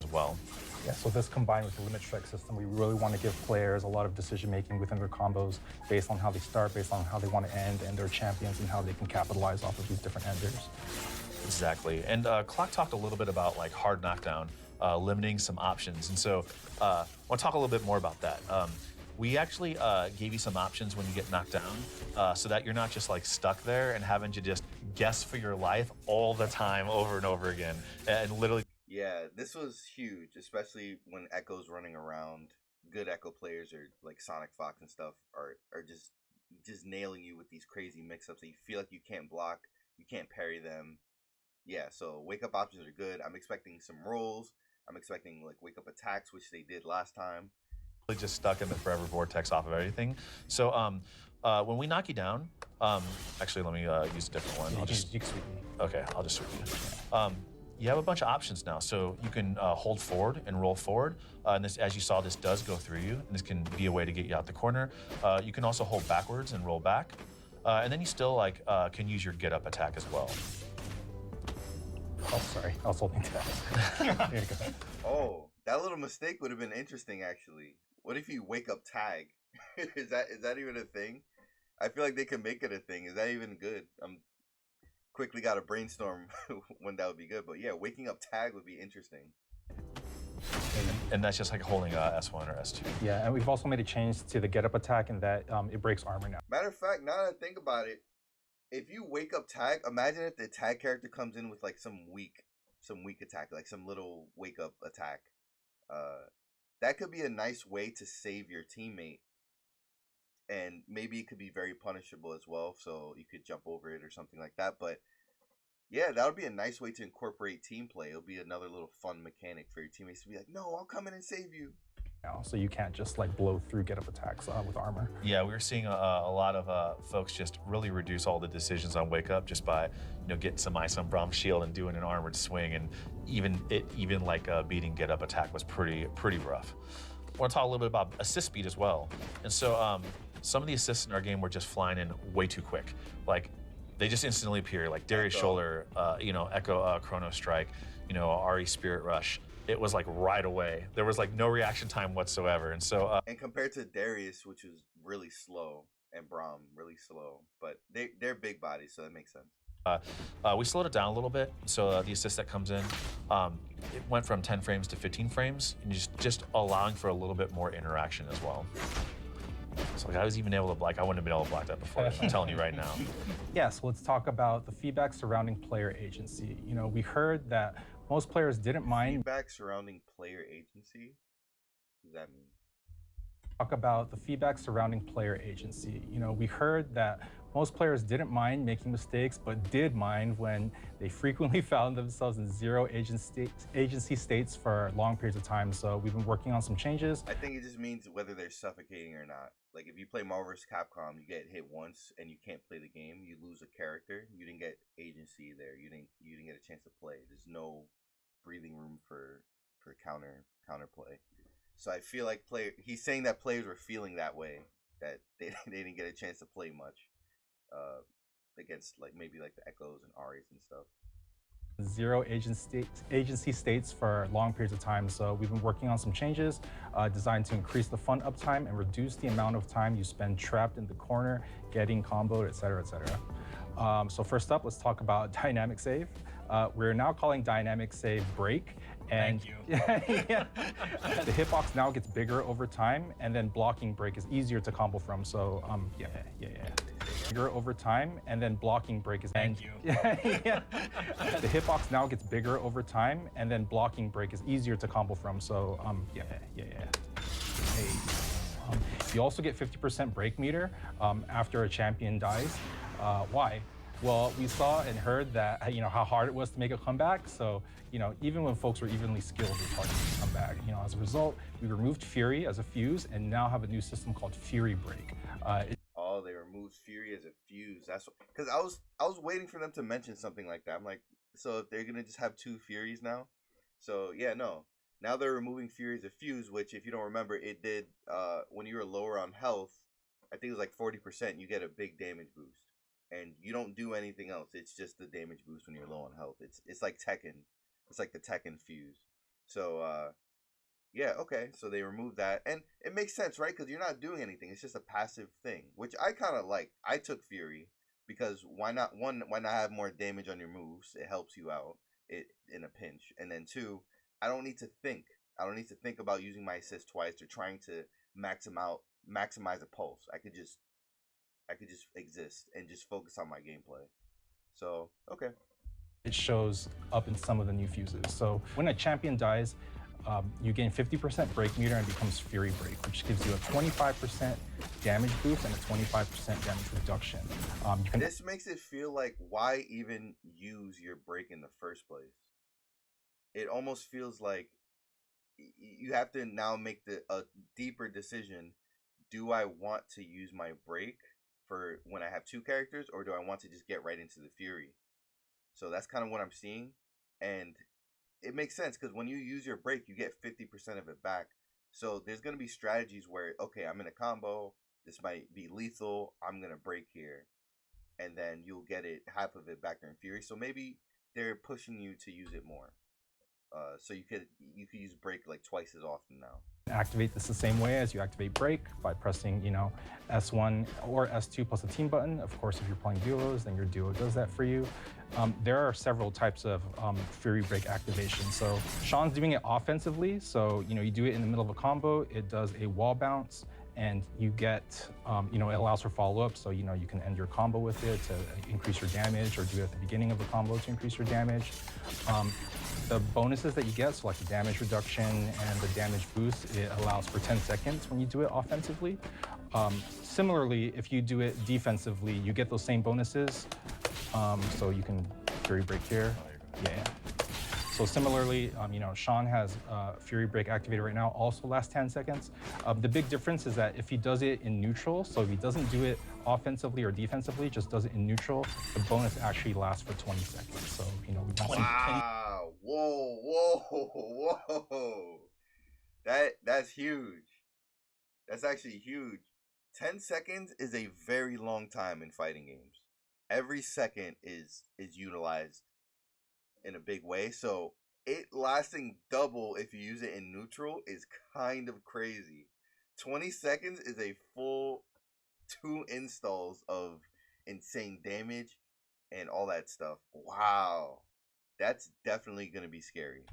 As well. Yeah, so this combined with the limit strike system, we really want to give players a lot of decision making within their combos based on how they start, based on how they want to end, and their champions and how they can capitalize off of these different enders. Exactly. And Clock talked a little bit about like hard knockdown, limiting some options. And so I want to talk a little bit more about that. We actually gave you some options when you get knocked down so that you're not just like stuck there and having to just guess for your life all the time over and over again. And literally. Yeah, this was huge, especially when Echo's running around. Good Echo players or like Sonic Fox and stuff are just nailing you with these crazy mix-ups that you feel like you can't block, you can't parry them. Yeah, so wake-up options are good. I'm expecting some rolls. I'm expecting like wake-up attacks, which they did last time. Just stuck in the forever vortex off of everything. So when we knock you down, actually let me use a different one. You can sweep me. Okay, I'll just sweep you. You have a bunch of options now. So you can hold forward and roll forward. And this, as you saw, this does go through you. And this can be a way to get you out the corner. You can also hold backwards and roll back. And then you still can use your get up attack as well. Oh, sorry. I was holding that. There you go. Oh, that little mistake would have been interesting, actually. What if you wake up tag? Is that even a thing? I feel like they can make it a thing. Is that even good? I'm quickly got to brainstorm when that would be good. But yeah, waking up tag would be interesting. And that's just like holding S1 or S2. Yeah, and we've also made a change to the get up attack in that it breaks armor now. Matter of fact, now that I think about it, if you wake up tag, imagine if the tag character comes in with like some weak attack, like some little wake up attack. That could be a nice way to save your teammate. And maybe it could be very punishable as well, so you could jump over it or something like that. But yeah, that would be a nice way to incorporate team play. It'll be another little fun mechanic for your teammates to be like, no, I'll come in and save you. So you can't just like blow through get up attacks with armor. Yeah, we were seeing a lot of folks just really reduce all the decisions on wake up just by getting some ice on Brahm's shield and doing an armored swing, and even beating get up attack was pretty rough. I want to talk a little bit about assist speed as well. And so some of the assists in our game were just flying in way too quick. Like, they just instantly appear, like Darius Shoulder, you know, Echo Chrono Strike, you know, Ari Spirit Rush. It was like right away. There was like no reaction time whatsoever. And so and compared to Darius, which was really slow, and Braum really slow, but they're big bodies, so that makes sense. We slowed it down a little bit. So the assist that comes in, it went from 10 frames to 15 frames, and just allowing for a little bit more interaction as well. So like I was even able to block. I wouldn't have been able to block that before. I'm telling you right now. Yeah, so let's talk about the feedback surrounding player agency. You know, we heard that most players didn't mind. Feedback surrounding player agency? What does that mean? Talk about the feedback surrounding player agency. You know, we heard that most players didn't mind making mistakes, but did mind when they frequently found themselves in zero agency states for long periods of time. So we've been working on some changes. I think it just means whether they're suffocating or not. Like if you play Marvel vs. Capcom, you get hit once and you can't play the game, you lose a character. You didn't get agency there. You didn't get a chance to play. There's no breathing room for counterplay. So I feel like he's saying that players were feeling that way, that they didn't get a chance to play much against like maybe like the Echoes and Aries and stuff. Zero agency states for long periods of time. So we've been working on some changes designed to increase the fun uptime and reduce the amount of time you spend trapped in the corner, getting comboed, etc., etc. So first up, let's talk about dynamic save. We're now calling dynamic save break. And thank you. Yeah, the hitbox now gets bigger over time, and then blocking break is easier to combo from. So yeah. Bigger over time, and then blocking break is thank you. Yeah. The hitbox now gets bigger over time, and then blocking break is easier to combo from. So yeah. Hey. You also get 50% break meter after a champion dies. Why? Well, we saw and heard that, you know, how hard it was to make a comeback. So, you know, even when folks were evenly skilled, it was hard to make a comeback. You know, as a result, we removed Fury as a fuse and now have a new system called Fury Break. Oh, they removed Fury as a fuse. That's because I was waiting for them to mention something like that. I'm like, so if they're gonna just have two Furies now? So yeah, no. Now they're removing Fury as a fuse, which if you don't remember, it did when you were lower on health, I think it was like 40%. You get a big damage boost. And you don't do anything else. It's just the damage boost when you're low on health. It's like Tekken. It's like the Tekken fuse. So yeah, okay. So they removed that, and it makes sense, right? Because you're not doing anything. It's just a passive thing, which I kind of like. I took Fury because why not? One, why not have more damage on your moves? It helps you out in a pinch, and then two, I don't need to think. I don't need to think about using my assist twice or trying to maximize a pulse. I could just exist and just focus on my gameplay. So, okay. It shows up in some of the new fuses. So when a champion dies, you gain 50% break meter and becomes Fury Break, which gives you a 25% damage boost and a 25% damage reduction. This makes it feel like, why even use your break in the first place? It almost feels like you have to now make a deeper decision. Do I want to use my break for when I have two characters, or do I want to just get right into the Fury? So that's kind of what I'm seeing, and it makes sense because when you use your break, you get 50% of it back. So there's going to be strategies where, okay, I'm in a combo, this might be lethal, I'm going to break here, and then you'll get it half of it back in Fury. So maybe they're pushing you to use it more. So you could use break like twice as often now. Activate this the same way as you activate break by pressing, you know, S1 or S2 plus a team button. Of course, if you're playing duos, then your duo does that for you. There are several types of Fury Break activation. So Sean's doing it offensively. So, you know, you do it in the middle of a combo, it does a wall bounce, and you get, you know, it allows for follow-up. So, you know, you can end your combo with it to increase your damage, or do it at the beginning of the combo to increase your damage. The bonuses that you get, so like the damage reduction and the damage boost, it allows for 10 seconds when you do it offensively. Similarly, if you do it defensively, you get those same bonuses. So you can Fury Break here. Yeah. So similarly, you know, Sean has Fury Break activated right now, also lasts 10 seconds. The big difference is that if he does it in neutral, so if he doesn't do it offensively or defensively, just does it in neutral, the bonus actually lasts for 20 seconds. So, you know, we want some. Wow. Whoa. That's huge. That's actually huge. 10 seconds is a very long time in fighting games. Every second is utilized in a big way. So it lasting double if you use it in neutral is kind of crazy. 20 seconds is a full 2 installs of insane damage and all that stuff. Wow. That's definitely going to be scary.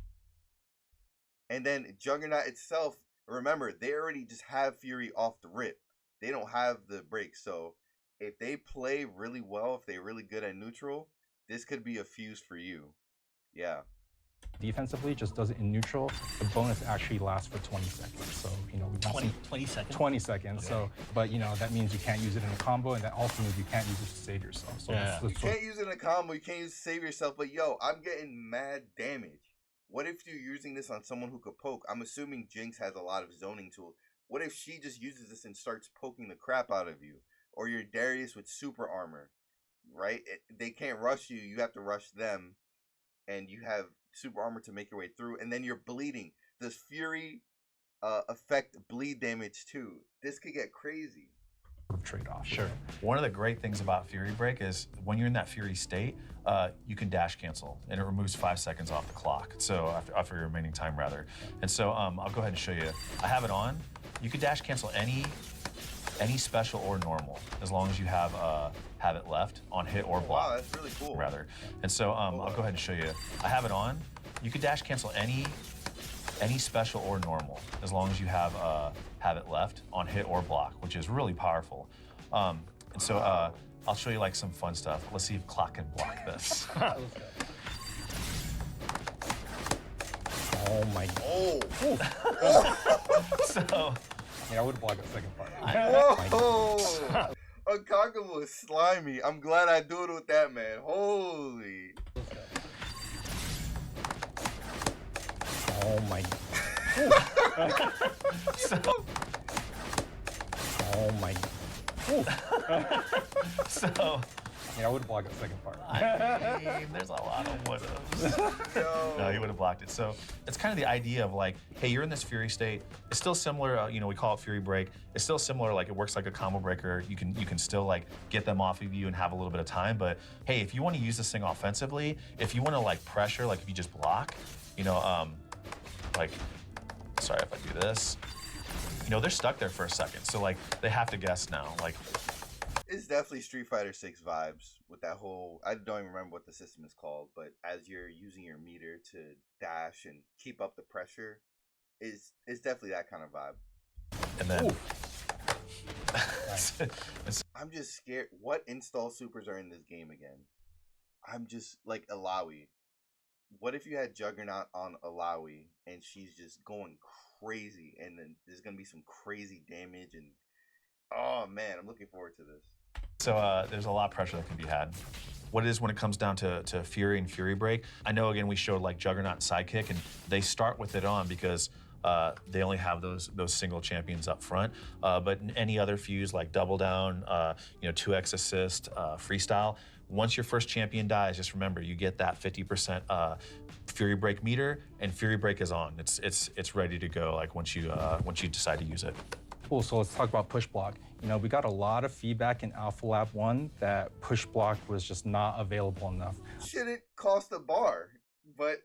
And then Juggernaut itself, remember, they already just have Fury off the rip. They don't have the break. So if they play really well, if they're really good at neutral, this could be a fuse for you. Yeah. Defensively, just does it in neutral. The bonus actually lasts for 20 seconds. So, you know, we 20 seconds? 20 seconds. Okay. So, but, you know, that means you can't use it in a combo, and that also means you can't use it to save yourself. So yeah. You can't use it in a combo, you can't use it to save yourself, but yo, I'm getting mad damage. What if you're using this on someone who could poke? I'm assuming Jinx has a lot of zoning tools. What if she just uses this and starts poking the crap out of you? Or you're Darius with super armor, right? They can't rush you. You have to rush them. And you have super armor to make your way through. And then you're bleeding. Does Fury affect bleed damage too? This could get crazy. Trade-off. Sure. One of the great things about Fury Break is when you're in that Fury state, you can dash cancel, and it removes 5 seconds off the clock. So after your remaining time, rather. And so I'll go ahead and show you. I have it on. You can dash cancel any special or normal, as long as you have it left on hit or block. Wow, that's really cool. Rather. And so I'll go ahead and show you. I have it on. You can dash cancel any special or normal, as long as you have it left on hit or block, which is really powerful. And so I'll show you like some fun stuff. Let's see if clock can block this. Oh my. Oh. So. Yeah, I would have blocked the second part. Whoa! Akaka was slimy. I'm glad I do it with that, man. Holy. Oh my. So. Oh my. So. Yeah, I would have blocked the second part. I mean, there's a lot of would'ves. No, he would have blocked it. So it's kind of the idea of like, hey, you're in this Fury state. It's still similar. You know, we call it Fury Break. It's still similar. Like it works like a combo breaker. You can still like get them off of you and have a little bit of time. But hey, if you want to use this thing offensively, if you want to like pressure, like if you just block, you know, like, sorry if I do this. You know, they're stuck there for a second. So like they have to guess now. Like. It's definitely Street Fighter 6 vibes with that whole, I don't even remember what the system is called, but as you're using your meter to dash and keep up the pressure, it's definitely that kind of vibe. And then I'm just scared. What install supers are in this game again? I'm just like Alawi. What if you had Juggernaut on Alawi and she's just going crazy, and then there's gonna be some crazy damage, and oh man, I'm looking forward to this. So there's a lot of pressure that can be had. What it is when it comes down to Fury and Fury Break, I know again we showed like Juggernaut and Sidekick, and they start with it on because they only have those single champions up front. But in any other fuse like Double Down, you know, 2x assist, freestyle, once your first champion dies, just remember you get that 50% Fury Break meter, and Fury Break is on. It's ready to go. Like once you decide to use it. Cool, so let's talk about push block. You know, we got a lot of feedback in Alpha Lab 1 that push block was just not available enough. Shouldn't cost a bar, but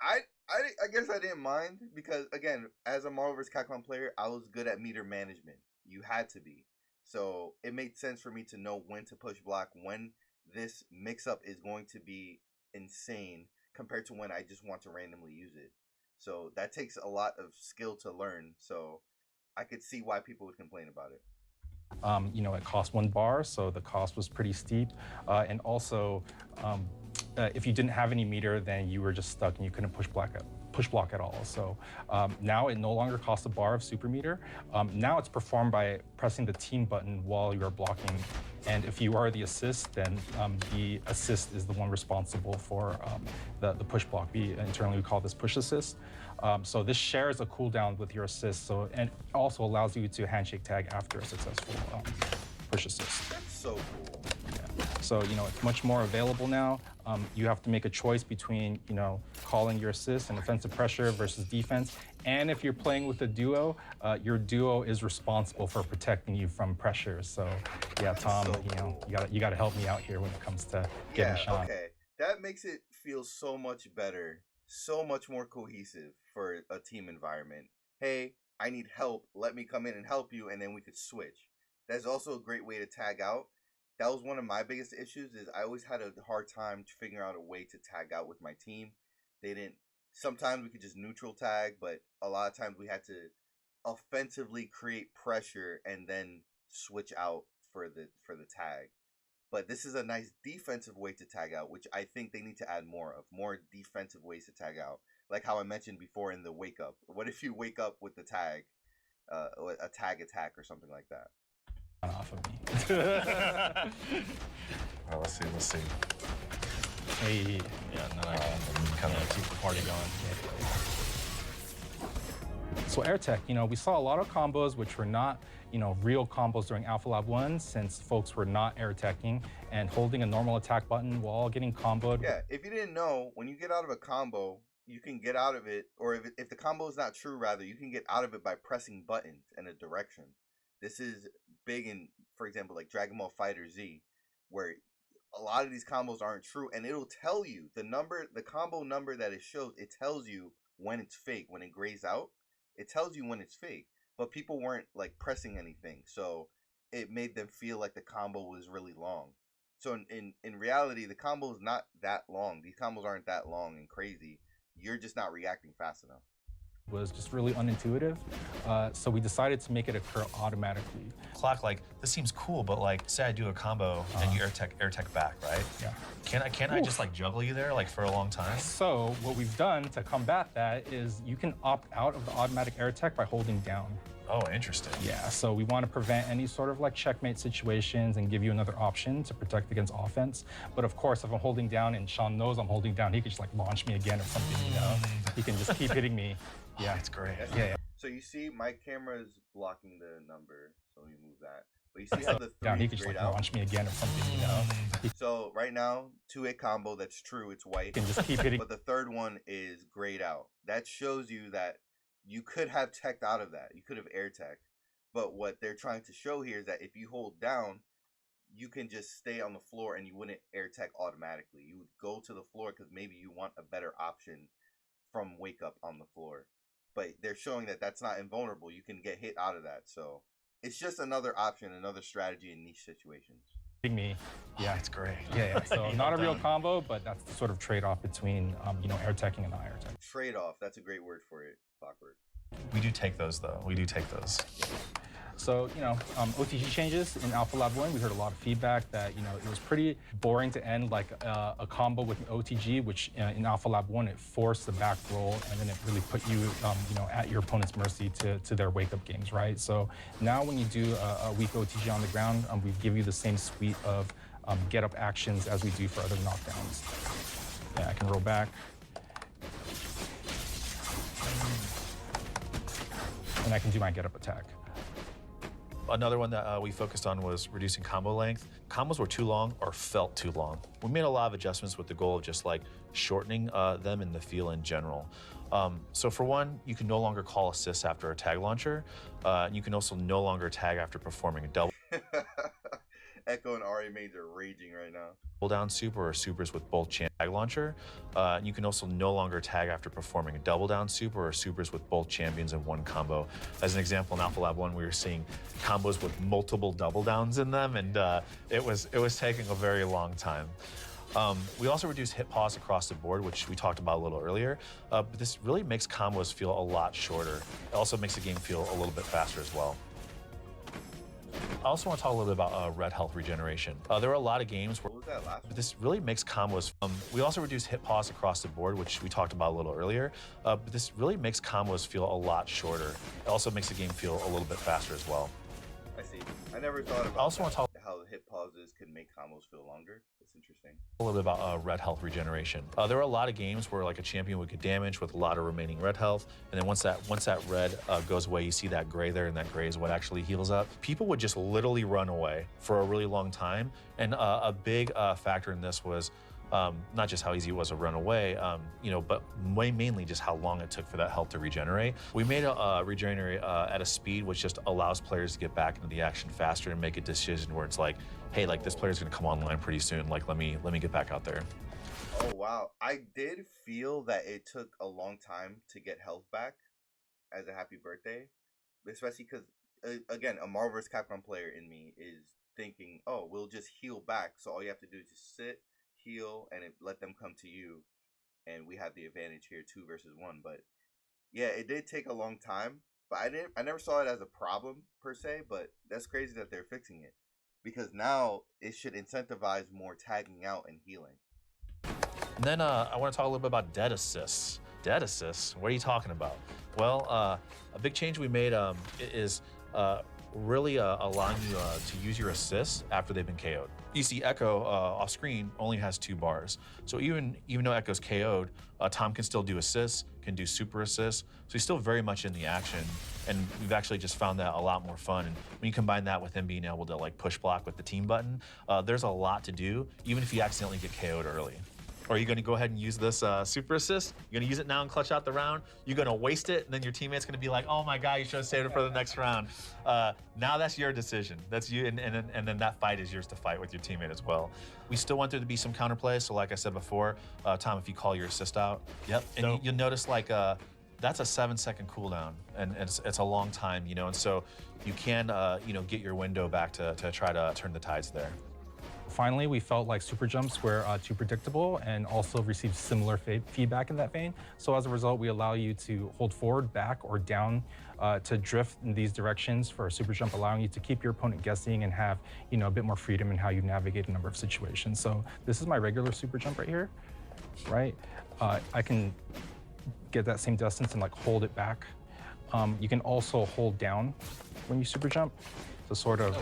I guess I didn't mind because, again, as a Marvel vs. Capcom player, I was good at meter management. You had to be. So it made sense for me to know when to push block, when this mix-up is going to be insane compared to when I just want to randomly use it. So that takes a lot of skill to learn. So I could see why people would complain about it. You know, it cost 1 bar, so the cost was pretty steep. And also, if you didn't have any meter, then you were just stuck and you couldn't push block at all. So now it no longer costs a bar of super meter. Now it's performed by pressing the team button while you're blocking. And if you are the assist, then the assist is the one responsible for the push block. Internally we call this push assist. So this shares a cooldown with your assist, and also allows you to handshake tag after a successful push assist. That's so cool. Yeah. So, you know, it's much more available now. You have to make a choice between, you know, calling your assists and offensive pressure versus defense. And if you're playing with a duo, your duo is responsible for protecting you from pressure. So yeah, Tom, so cool. you gotta help me out here when it comes to getting shot. Okay. That makes it feel so much better, so much more cohesive for a team environment. Hey, I need help. Let me come in and help you, and then we could switch. That's also a great way to tag out. That was one of my biggest issues, is I always had a hard time figuring out a way to tag out with my team. They didn't. Sometimes we could just neutral tag, but a lot of times we had to offensively create pressure and then switch out for the tag. But this is a nice defensive way to tag out, which I think they need to add more of. More defensive ways to tag out. Like how I mentioned before in the wake up. What if you wake up with the tag, a tag attack or something like that? Off of me. Well, let's see. Hey. Yeah, and then I can kind of keep the party going. So air tech, we saw a lot of combos which were not, real combos during Alpha Lab 1, since folks were not air teching and holding a normal attack button while getting comboed. Yeah, if you didn't know, when you get out of a combo, you can get out of it, or if the combo is not true, rather, you can get out of it by pressing buttons in a direction. This is big in, for example, like Dragon Ball FighterZ, where a lot of these combos aren't true, and it'll tell you the combo number that it shows. It tells you when it's fake. When it grays out, it tells you when it's fake. But people weren't like pressing anything, so it made them feel like the combo was really long. So in reality, the combo is not that long. These combos aren't that long and crazy. You're just not reacting fast enough. Was just really unintuitive, so we decided to make it occur automatically. Clock, like, this seems cool, but like, say I do a combo and you air tech back, right? Yeah. Can't I just like juggle you there like for a long time? So what we've done to combat that is you can opt out of the automatic air tech by holding down. Oh, interesting. Yeah, so we want to prevent any sort of like checkmate situations and give you another option to protect against offense. But of course, if I'm holding down and Sean knows I'm holding down, he could just like launch me again or something, He can just keep hitting me. Yeah, it's great. Yeah. So you see, my camera is blocking the number, so we move that. But you see how the down, he three could grayed just like out? launch me again or something, So right now, 2-hit combo, that's true, it's white. You can just keep hitting. But the third one is grayed out. That shows you that you could have teched out of that. You could have air teched. But what they're trying to show here is that if you hold down, you can just stay on the floor and you wouldn't air tech automatically. You would go to the floor because maybe you want a better option from wake up on the floor. But they're showing that that's not invulnerable. You can get hit out of that. So it's just another option, another strategy in niche situations. Me. Yeah, it's great. Yeah. So not a real combo, but that's the sort of trade-off between, air teching and not air teching. Trade-off. That's a great word for it. Clockwork. We do take those, though. We do take those. So, OTG changes in Alpha Lab 1, we heard a lot of feedback that, it was pretty boring to end like a combo with an OTG, which in Alpha Lab 1, it forced the back roll, and then it really put you, at your opponent's mercy to their wake-up games, right? So now when you do a weak OTG on the ground, we give you the same suite of get-up actions as we do for other knockdowns. Yeah, I can roll back. And I can do my get-up attack. Another one that we focused on was reducing combo length. Combos were too long or felt too long. We made a lot of adjustments with the goal of just like shortening them in the feel in general. So for one, you can no longer call assists after a tag launcher. You can also no longer tag after performing a double. Echo and Ari mains are raging right now. Down super or supers with both tag launcher. You can also no longer tag after performing a double down super or supers with both champions in one combo. As an example, in Alpha Lab 1, we were seeing combos with multiple double downs in them, and it was taking a very long time. We also reduced hit pause across the board, which we talked about a little earlier, but this really makes combos feel a lot shorter. It also makes the game feel a little bit faster as well. I also want to talk a little bit about red health regeneration. There are a lot of games where What was that last one? this really makes combos. We also reduced hit pause across the board, which we talked about a little earlier, but this really makes combos feel a lot shorter. It also makes the game feel a little bit faster as well. I see. I never thought about I also want to talk how the hit pauses can make combos feel longer. That's interesting. a little bit about red health regeneration. There are a lot of games where like a champion would get damaged with a lot of remaining red health, and then once that red goes away, you see that gray there, and that gray is what actually heals up. People would just literally run away for a really long time, and a big factor in this was Not just how easy it was to run away, but mainly just how long it took for that health to regenerate. We made a regenerate at a speed which just allows players to get back into the action faster and make a decision where it's like, hey, like this player's gonna come online pretty soon. Like let me get back out there. Oh wow, I did feel that it took a long time to get health back as a happy birthday, especially because again, a Marvel vs. Capcom player in me is thinking, oh, we'll just heal back. So all you have to do is just sit, heal, and let them come to you, and we have the advantage here 2 versus 1. But yeah, it did take a long time, but I never saw it as a problem per se. But that's crazy that they're fixing it, because now it should incentivize more tagging out and healing. And then I want to talk a little bit about dead assists. Dead assists? What are you talking about? Well, a big change we made is really allowing you to use your assists after they've been KO'd. You see Echo off screen only has 2 bars. So even though Echo's KO'd, Tom can still do assists, can do super assists. So he's still very much in the action. And we've actually just found that a lot more fun. And when you combine that with him being able to like push block with the team button, there's a lot to do, even if you accidentally get KO'd early. Or are you going to go ahead and use this super assist? You're going to use it now and clutch out the round? You're going to waste it, and then your teammate's going to be like, oh my God, you should have saved it for the next round. Now that's your decision. That's you, and then that fight is yours to fight with your teammate as well. We still want there to be some counterplay, so like I said before, Tom, if you call your assist out, yep, and you'll notice like that's a 7-second cooldown, and it's a long time, and so you can get your window back to try to turn the tides there. Finally, we felt like super jumps were too predictable and also received similar feedback in that vein. So as a result, we allow you to hold forward, back, or down to drift in these directions for a super jump, allowing you to keep your opponent guessing and have a bit more freedom in how you navigate a number of situations. So this is my regular super jump right here, right? I can get that same distance and like hold it back. You can also hold down when you super jump to sort of,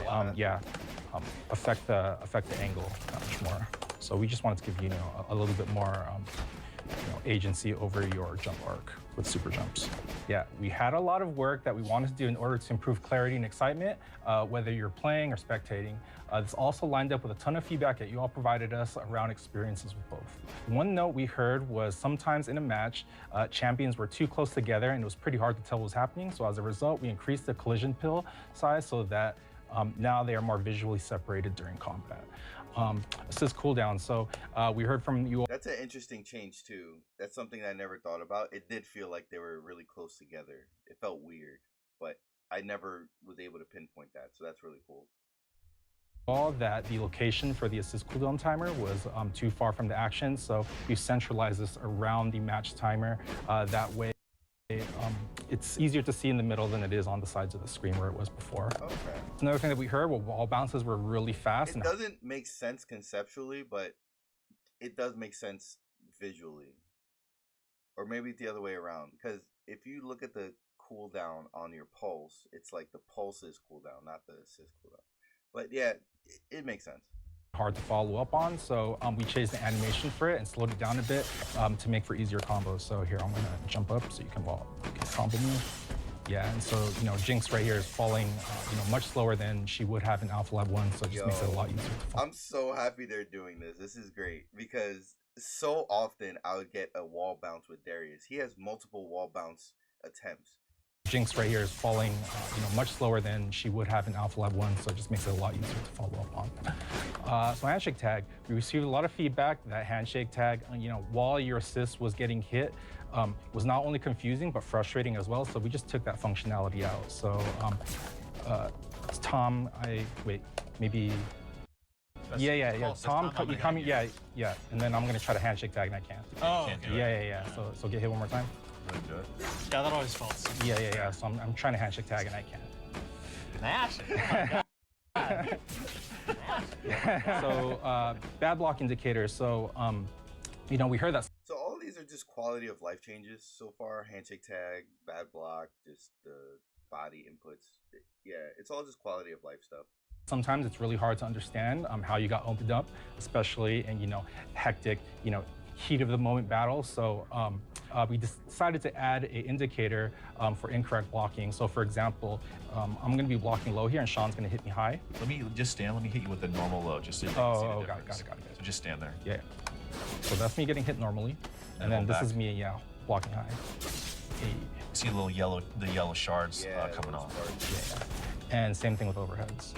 affect the angle that much more. So we just wanted to give you, a little bit more agency over your jump arc with super jumps. Yeah, we had a lot of work that we wanted to do in order to improve clarity and excitement, whether you're playing or spectating. This also lined up with a ton of feedback that you all provided us around experiences with both. One note we heard was sometimes in a match, champions were too close together and it was pretty hard to tell what was happening. So as a result, we increased the collision pill size so that now they are more visually separated during combat. Assist cooldown. So we heard from you all. That's an interesting change too. That's something I never thought about. It did feel like they were really close together. It felt weird, but I never was able to pinpoint that. So that's really cool. That the location for the assist cooldown timer was too far from the action, so we centralized this around the match timer. That way, it's easier to see in the middle than it is on the sides of the screen where it was before. Okay. Another thing that we heard were wall bounces were really fast. It doesn't make sense conceptually, but it does make sense visually. Or maybe the other way around, because if you look at the cooldown on your pulse, it's like the pulse's cooldown, not the assist cooldown. But yeah, it makes sense. Hard to follow up on, so we changed the animation for it and slowed it down a bit to make for easier combos. So here, I'm gonna jump up so you can combo me. Yeah, and so, Jinx right here is falling, much slower than she would have in Alpha Lab 1, so it just makes it a lot easier to fall. I'm so happy they're doing this. This is great, because so often I would get a wall bounce with Darius. He has multiple wall bounce attempts. Jinx right here is falling, much slower than she would have in Alpha Lab 1, so it just makes it a lot easier to follow up on. So handshake tag, we received a lot of feedback that handshake tag, while your assist was getting hit, was not only confusing but frustrating as well. So we just took that functionality out. So Tom, maybe. That's yeah. Tom, you coming? Yeah. And then I'm gonna try to handshake tag and I can't. Oh, okay. Yeah. So get hit one more time. Yeah, that always fails. Yeah. So I'm trying to handshake tag and I can't. So bad block indicators. So we heard that. So all of these are just quality of life changes so far. Handshake tag, bad block, just the body inputs. Yeah, it's all just quality of life stuff. Sometimes it's really hard to understand how you got opened up, especially in hectic, heat of the moment battles. So we decided to add an indicator for incorrect blocking. So for example, I'm going to be blocking low here and Sean's going to hit me high. Let me just stand. Let me hit you with the normal low just so you can see the difference. Got it. So just stand there. Yeah. So that's me getting hit normally. And then this is me, yeah, blocking high. You see a little yellow, the yellow shards coming off. Yeah. And same thing with overheads.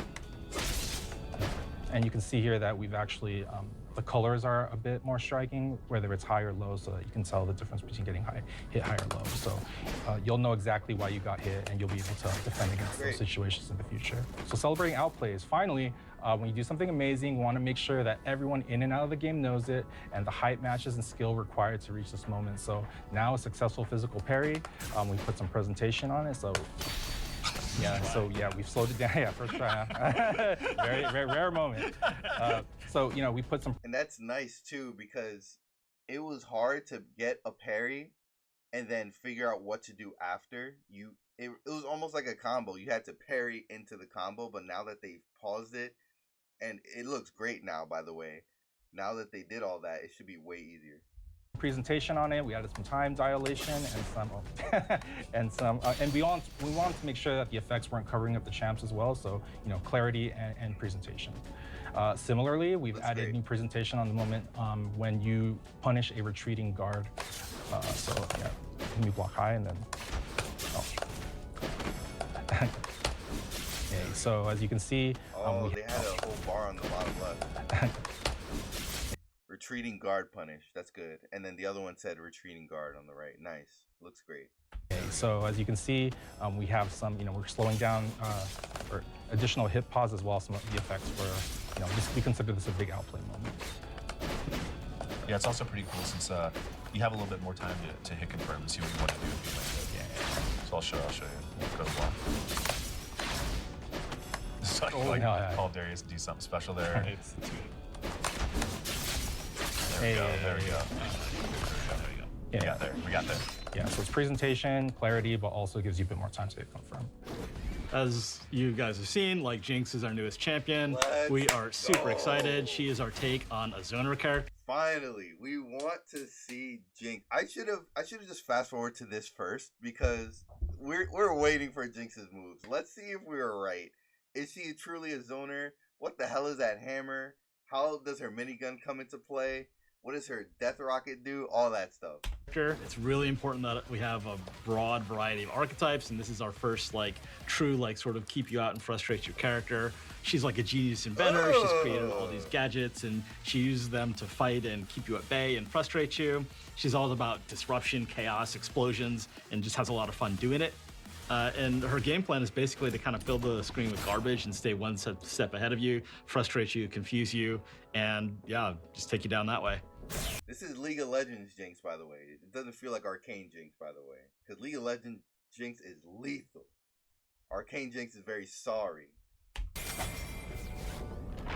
And you can see here that we've actually, the colors are a bit more striking, whether it's high or low, so that you can tell the difference between getting hit high or low. So you'll know exactly why you got hit, and you'll be able to defend against those situations in the future. So celebrating outplays. Finally, when you do something amazing, you want to make sure that everyone in and out of the game knows it, and the height matches and skill required to reach this moment. So now a successful physical parry. We put some presentation on it, so we've slowed it down. Yeah, first try. Very, very rare moment. So, we put some. And that's nice too, because it was hard to get a parry and then figure out what to do after. It was almost like a combo. You had to parry into the combo, but now that they've paused it, and it looks great now, by the way. Now that they did all that, it should be way easier. Presentation on it. We added some time dilation and some and we wanted to make sure that the effects weren't covering up the champs as well. So clarity and presentation. Similarly, we've added new presentation on the moment when you punish a retreating guard. You block high and then. Okay, so as you can see, they had a whole bar on the bottom left. Retreating guard punish. That's good. And then the other one said retreating guard on the right. Nice. Looks great. Okay, so as you can see, we have some, we're slowing down for additional hit pause as well. Some of the effects were, we consider this a big outplay moment. Yeah, it's also pretty cool since you have a little bit more time to hit confirm and see what you want to do if you like it. Yeah. So I'll show you. Go to block. So call Darius to do something special there. There we go. Yeah. We got there. Yeah, so it's presentation, clarity, but also gives you a bit more time to confirm. As you guys have seen, Jinx is our newest champion. We are super excited. She is our take on a zoner character. Finally, we want to see Jinx. I should have just fast forward to this first, because we're waiting for Jinx's moves. Let's see if we were right. Is she truly a zoner? What the hell is that hammer? How does her minigun come into play? What does her death rocket do? All that stuff. It's really important that we have a broad variety of archetypes, and this is our first true sort of keep you out and frustrate your character. She's like a genius inventor. She's created all these gadgets, and she uses them to fight and keep you at bay and frustrate you. She's all about disruption, chaos, explosions, and just has a lot of fun doing it. And her game plan is basically to kind of fill the screen with garbage and stay one step ahead of you, frustrate you, confuse you, and just take you down that way. This is League of Legends Jinx, by the way. It doesn't feel like Arcane Jinx, by the way. Because League of Legends Jinx is lethal. Arcane Jinx is very sorry.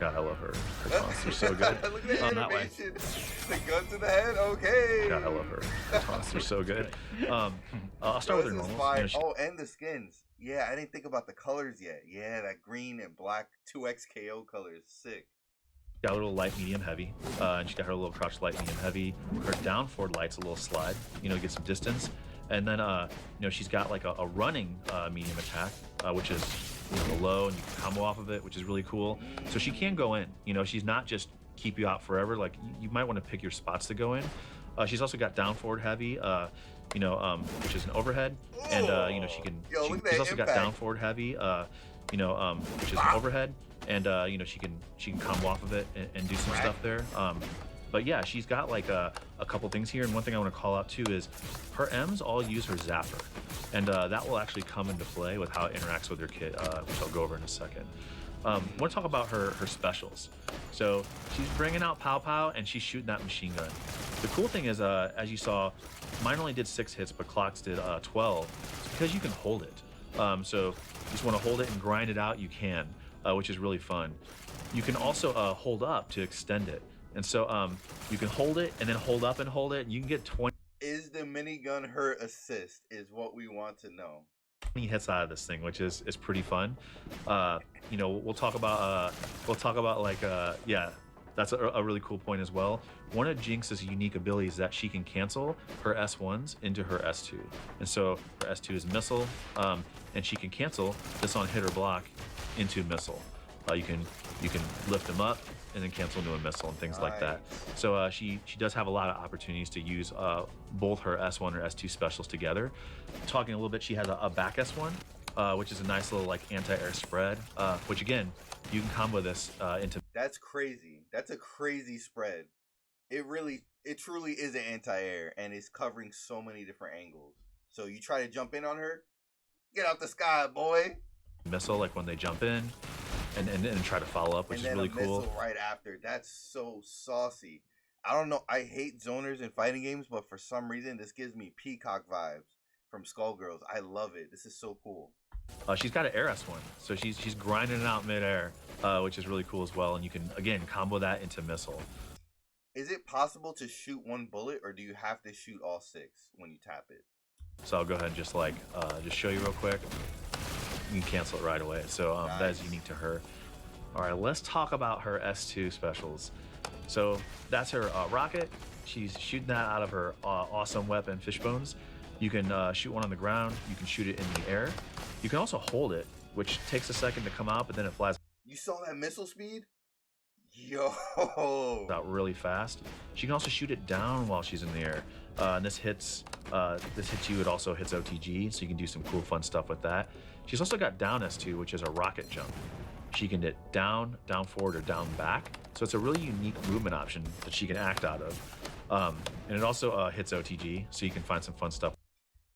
God, I love her. Her taunts are so good. Look at the animation. The gun to the head, okay. God, I love her. Her taunts are so good. I'll start with her normal. And the skins. Yeah, I didn't think about the colors yet. Yeah, that green and black 2x KO color is sick. Got a little light, medium, heavy, and she got her little crouch light, medium, heavy. Her down forward light's a little slide, get some distance, and then she's got like a running medium attack, which is low, and you can combo off of it, which is really cool. So she can go in. She's not just keep you out forever. Like you might want to pick your spots to go in. She's also got down forward heavy, which is an overhead, and she's also got down forward heavy, which is an overhead. And she can combo off of it and do some stuff there. But yeah, she's got a couple things here, and one thing I want to call out too is her M's all use her zapper, and that will actually come into play with how it interacts with her kit, which I'll go over in a second. I want to talk about her specials. So she's bringing out Pow Pow, and she's shooting that machine gun. The cool thing is, as you saw, mine only did 6 hits, but Clock's did 12. It's because you can hold it. So you just want to hold it and grind it out, you can. Which is really fun. You can also hold up to extend it. And so you can hold it and then hold up and hold it, and you can get 20. Is the minigun her assist is what we want to know. 20 hits out of this thing, which is pretty fun. We'll talk about that's a really cool point as well. One of Jinx's unique abilities is that she can cancel her S1s into her S2. And so her S2 is missile, and she can cancel this on hit or block into missile. You can lift them up and then cancel into a missile and things like that. So she does have a lot of opportunities to use both her S1 or S2 specials together. Talking a little bit, she has a back S1, which is a nice little like anti-air spread, which again, you can combo this into. That's crazy. That's a crazy spread. It truly is an anti-air, and it's covering so many different angles. So you try to jump in on her, get out the sky, boy. Missile, like when they jump in, and try to follow up, which is really cool. Missile right after. That's so saucy. I don't know. I hate zoners in fighting games, but for some reason, this gives me Peacock vibes from Skullgirls. I love it. This is so cool. She's got an air S1, so she's grinding it out midair, which is really cool as well. And you can again combo that into missile. Is it possible to shoot one bullet, or do you have to shoot all 6 when you tap it? So I'll go ahead and just show you real quick. You can cancel it right away. So nice. That is unique to her. All right, let's talk about her S2 specials. So that's her rocket. She's shooting that out of her awesome weapon, Fishbones. You can shoot one on the ground. You can shoot it in the air. You can also hold it, which takes a second to come out, but then it flies. You saw that missile speed? Yo! Out really fast. She can also shoot it down while she's in the air. And this hits you. It also hits OTG, so you can do some cool, fun stuff with that. She's also got down S2, which is a rocket jump. She can hit down, down forward, or down back. So it's a really unique movement option that she can act out of. And it also hits OTG, so you can find some fun stuff.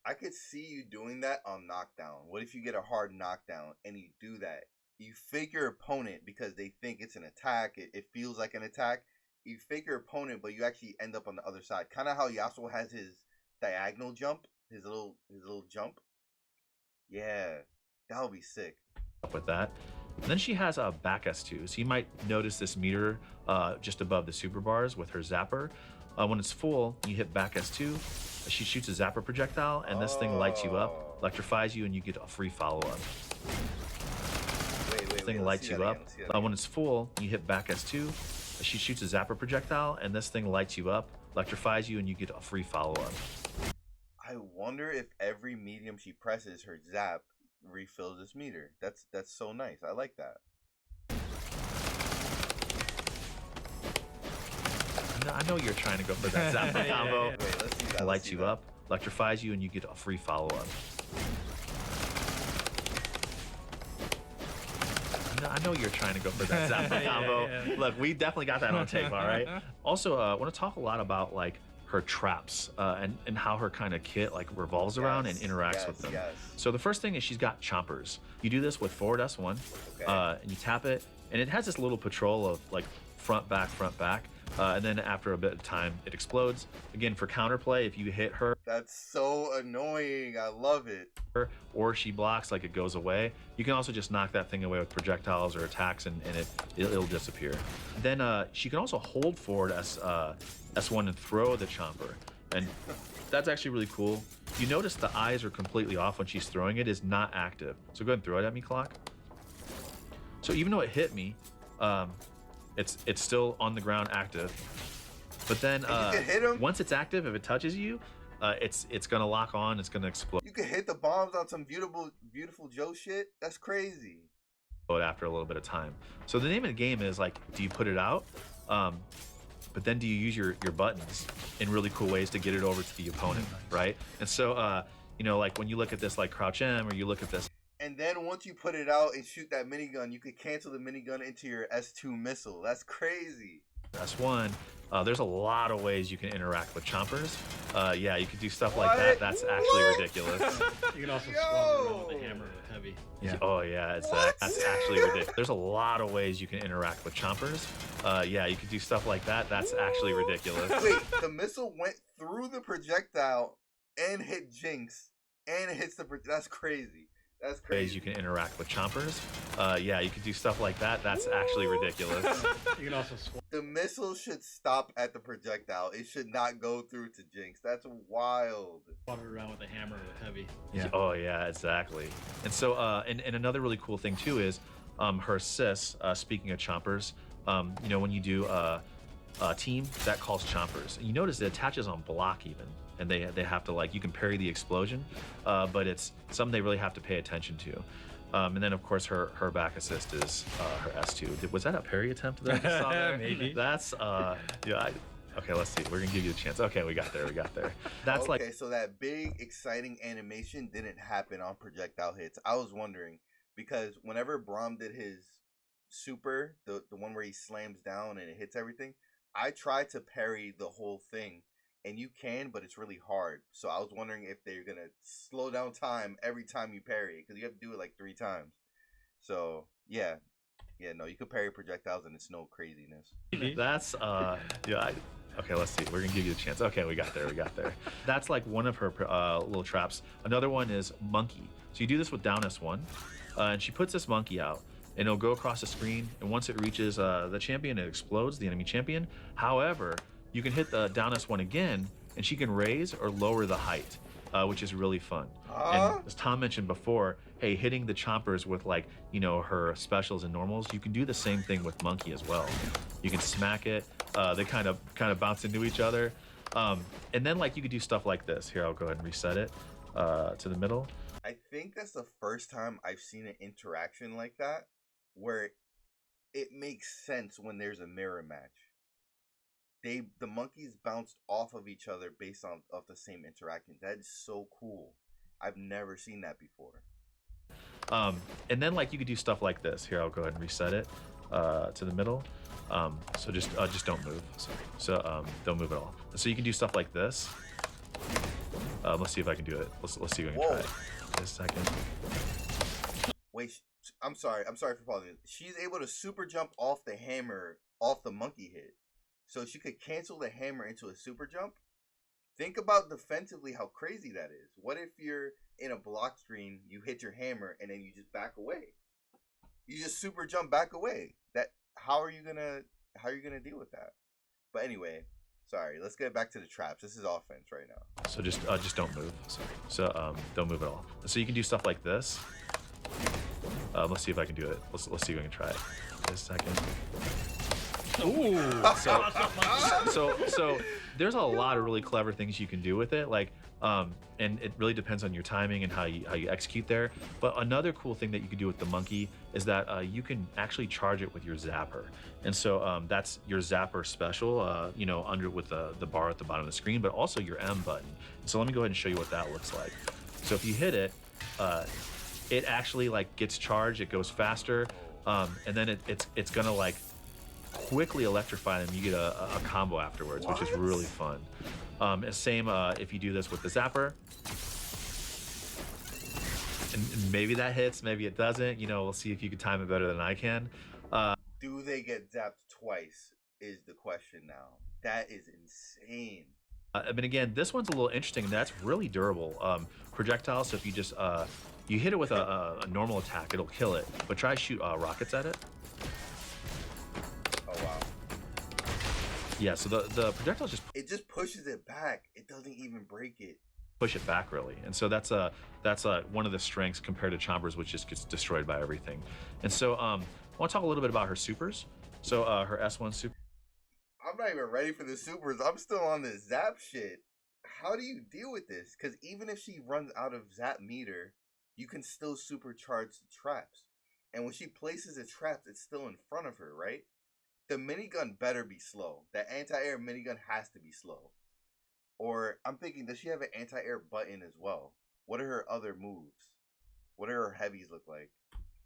I could see you doing that on knockdown. What if you get a hard knockdown and you do that? You fake your opponent because they think it's an attack. It feels like an attack. You fake your opponent, but you actually end up on the other side. Kind of how Yasuo has his diagonal jump, his little jump. Yeah, that would be sick. With that. And then she has a back S2. So you might notice this meter just above the super bars with her zapper. When it's full, you hit back S2. She shoots a zapper projectile, and this thing lights you up, electrifies you, and you get a free follow-up. This thing lights you up. When it's full, you hit back S2. She shoots a zapper projectile, and this thing lights you up, electrifies you, and you get a free follow-up. I wonder if every medium she presses, her zap refills this meter. That's so nice. I like that. I know you're trying to go for that zapper combo. Wait, let's see that. Lights you up, electrifies you, and you get a free follow-up. I know you're trying to go for that zapper combo. Look, we definitely got that on tape, all right? Also, I want to talk a lot about like her traps and how her kind of kit like revolves around and interacts with them. So the first thing is she's got chompers. You do this with forward S1, and you tap it, and it has this little patrol of like front, back, and then after a bit of time, it explodes. Again, for counterplay, if you hit her, that's so annoying. I love it. Or she blocks, like it goes away. You can also just knock that thing away with projectiles or attacks, and it'll disappear. Then she can also hold forward S1 and throw the chomper, and that's actually really cool. You notice the eyes are completely off when she's throwing it. Is not active. So go ahead and throw it at me, Clock. So even though it hit me, it's still on the ground active. But then once it's active, if it touches you, it's gonna lock on. It's gonna explode. You can hit the bombs on some beautiful Joe shit. That's crazy. After a little bit of time. So the name of the game is like, do you put it out? But then do you use your buttons in really cool ways to get it over to the opponent, right? And so, you know, like when you look at this like Crouch M, or you look at this. And then once you put it out and shoot that minigun, you could cancel the minigun into your S2 missile. That's crazy. S1. There's a lot of ways you can interact with chompers. Yeah, you could do stuff like that. That's actually ridiculous. You can also swap around with a hammer with heavy. Yeah. Oh yeah, that's actually ridiculous. There's a lot of ways you can interact with chompers. Yeah, you could do stuff like that. That's actually ridiculous. Wait, the missile went through the projectile and hit Jinx, and it hits the. That's crazy. That's crazy. Ways you can interact with chompers. Yeah, you could do stuff like that. That's actually ridiculous. You can also swap. The missile should stop at the projectile. It should not go through to Jinx. That's wild. Swap it around with a hammer with heavy. Yeah. Oh yeah, exactly. And so, and another really cool thing too is her assists. Speaking of chompers, you know, when you do a team that calls chompers, and you notice it attaches on block even. And they have to, like, you can parry the explosion, but it's something they really have to pay attention to. And then, of course, her back assist is her S2. Was that a parry attempt that I just saw there? Maybe. That's, yeah, okay, let's see. We're going to give you a chance. Okay, we got there. That's okay, like... so that big, exciting animation didn't happen on projectile hits. I was wondering, because whenever Braum did his super, the one where he slams down and it hits everything, I tried to parry the whole thing. And you can, but it's really hard. So I was wondering if they're going to slow down time every time you parry it. Because you have to do it like 3 times. So, yeah. Yeah, no, you can parry projectiles and it's no craziness. That's, yeah, okay, let's see. We're going to give you a chance. Okay, we got there. That's like one of her little traps. Another one is monkey. So you do this with down S1. And she puts this monkey out. And it'll go across the screen. And once it reaches the champion, it explodes, the enemy champion. However... you can hit the down S1 again, and she can raise or lower the height, which is really fun. And as Tom mentioned before, hey, hitting the chompers with like, you know, her specials and normals, you can do the same thing with Monkey as well. You can smack it. They kind of bounce into each other. And then like you could do stuff like this. Here, I'll go ahead and reset it to the middle. I think that's the first time I've seen an interaction like that where it makes sense when there's a mirror match. The monkeys bounced off of each other based on the same interaction. That is so cool. I've never seen that before. And then like you could do stuff like this. Here, I'll go ahead and reset it to the middle. So just don't move. Sorry. So don't move at all. So you can do stuff like this. Let's see if I can do it. Let's see if I can try it. Just a second. Wait, I'm sorry for pausing. She's able to super jump off the hammer off the monkey hit. So she could cancel the hammer into a super jump. Think about defensively how crazy that is. What if you're in a block screen, you hit your hammer, and then you just back away? You just super jump back away. How are you gonna deal with that? But anyway, sorry. Let's get back to the traps. This is offense right now. So just don't move. Sorry. So don't move at all. So you can do stuff like this. Let's see if I can do it. Let's see if I can try it. Just a second. Ooh. So there's a lot of really clever things you can do with it, like and it really depends on your timing and how you execute there. But another cool thing that you can do with the monkey is that you can actually charge it with your zapper. And so that's your zapper special, you know, under with the bar at the bottom of the screen, but also your M button. So let me go ahead and show you what that looks like. So if you hit it, it actually like gets charged, it goes faster, and then it's gonna like quickly electrify them. You get a combo afterwards, which is really fun. Same if you do this with the zapper. And maybe that hits, maybe it doesn't. You know, we'll see if you can time it better than I can. Do they get zapped twice is the question now. That is insane. But again, this one's a little interesting, and that's really durable. Projectile, so if you just you hit it with a normal attack, it'll kill it. But try to shoot rockets at it. Oh wow. Yeah, so the projectile just pushes it back. It doesn't even break it. Push it back really, and so that's one of the strengths compared to Chompers, which just gets destroyed by everything. And so I want to talk a little bit about her supers. So her S1 super. I'm not even ready for the supers. I'm still on this zap shit. How do you deal with this? Because even if she runs out of zap meter, you can still supercharge the traps. And when she places the traps, it's still in front of her, right? The minigun better be slow. The anti-air minigun has to be slow. Or I'm thinking, does she have an anti-air button as well? What are her other moves? What do her heavies look like?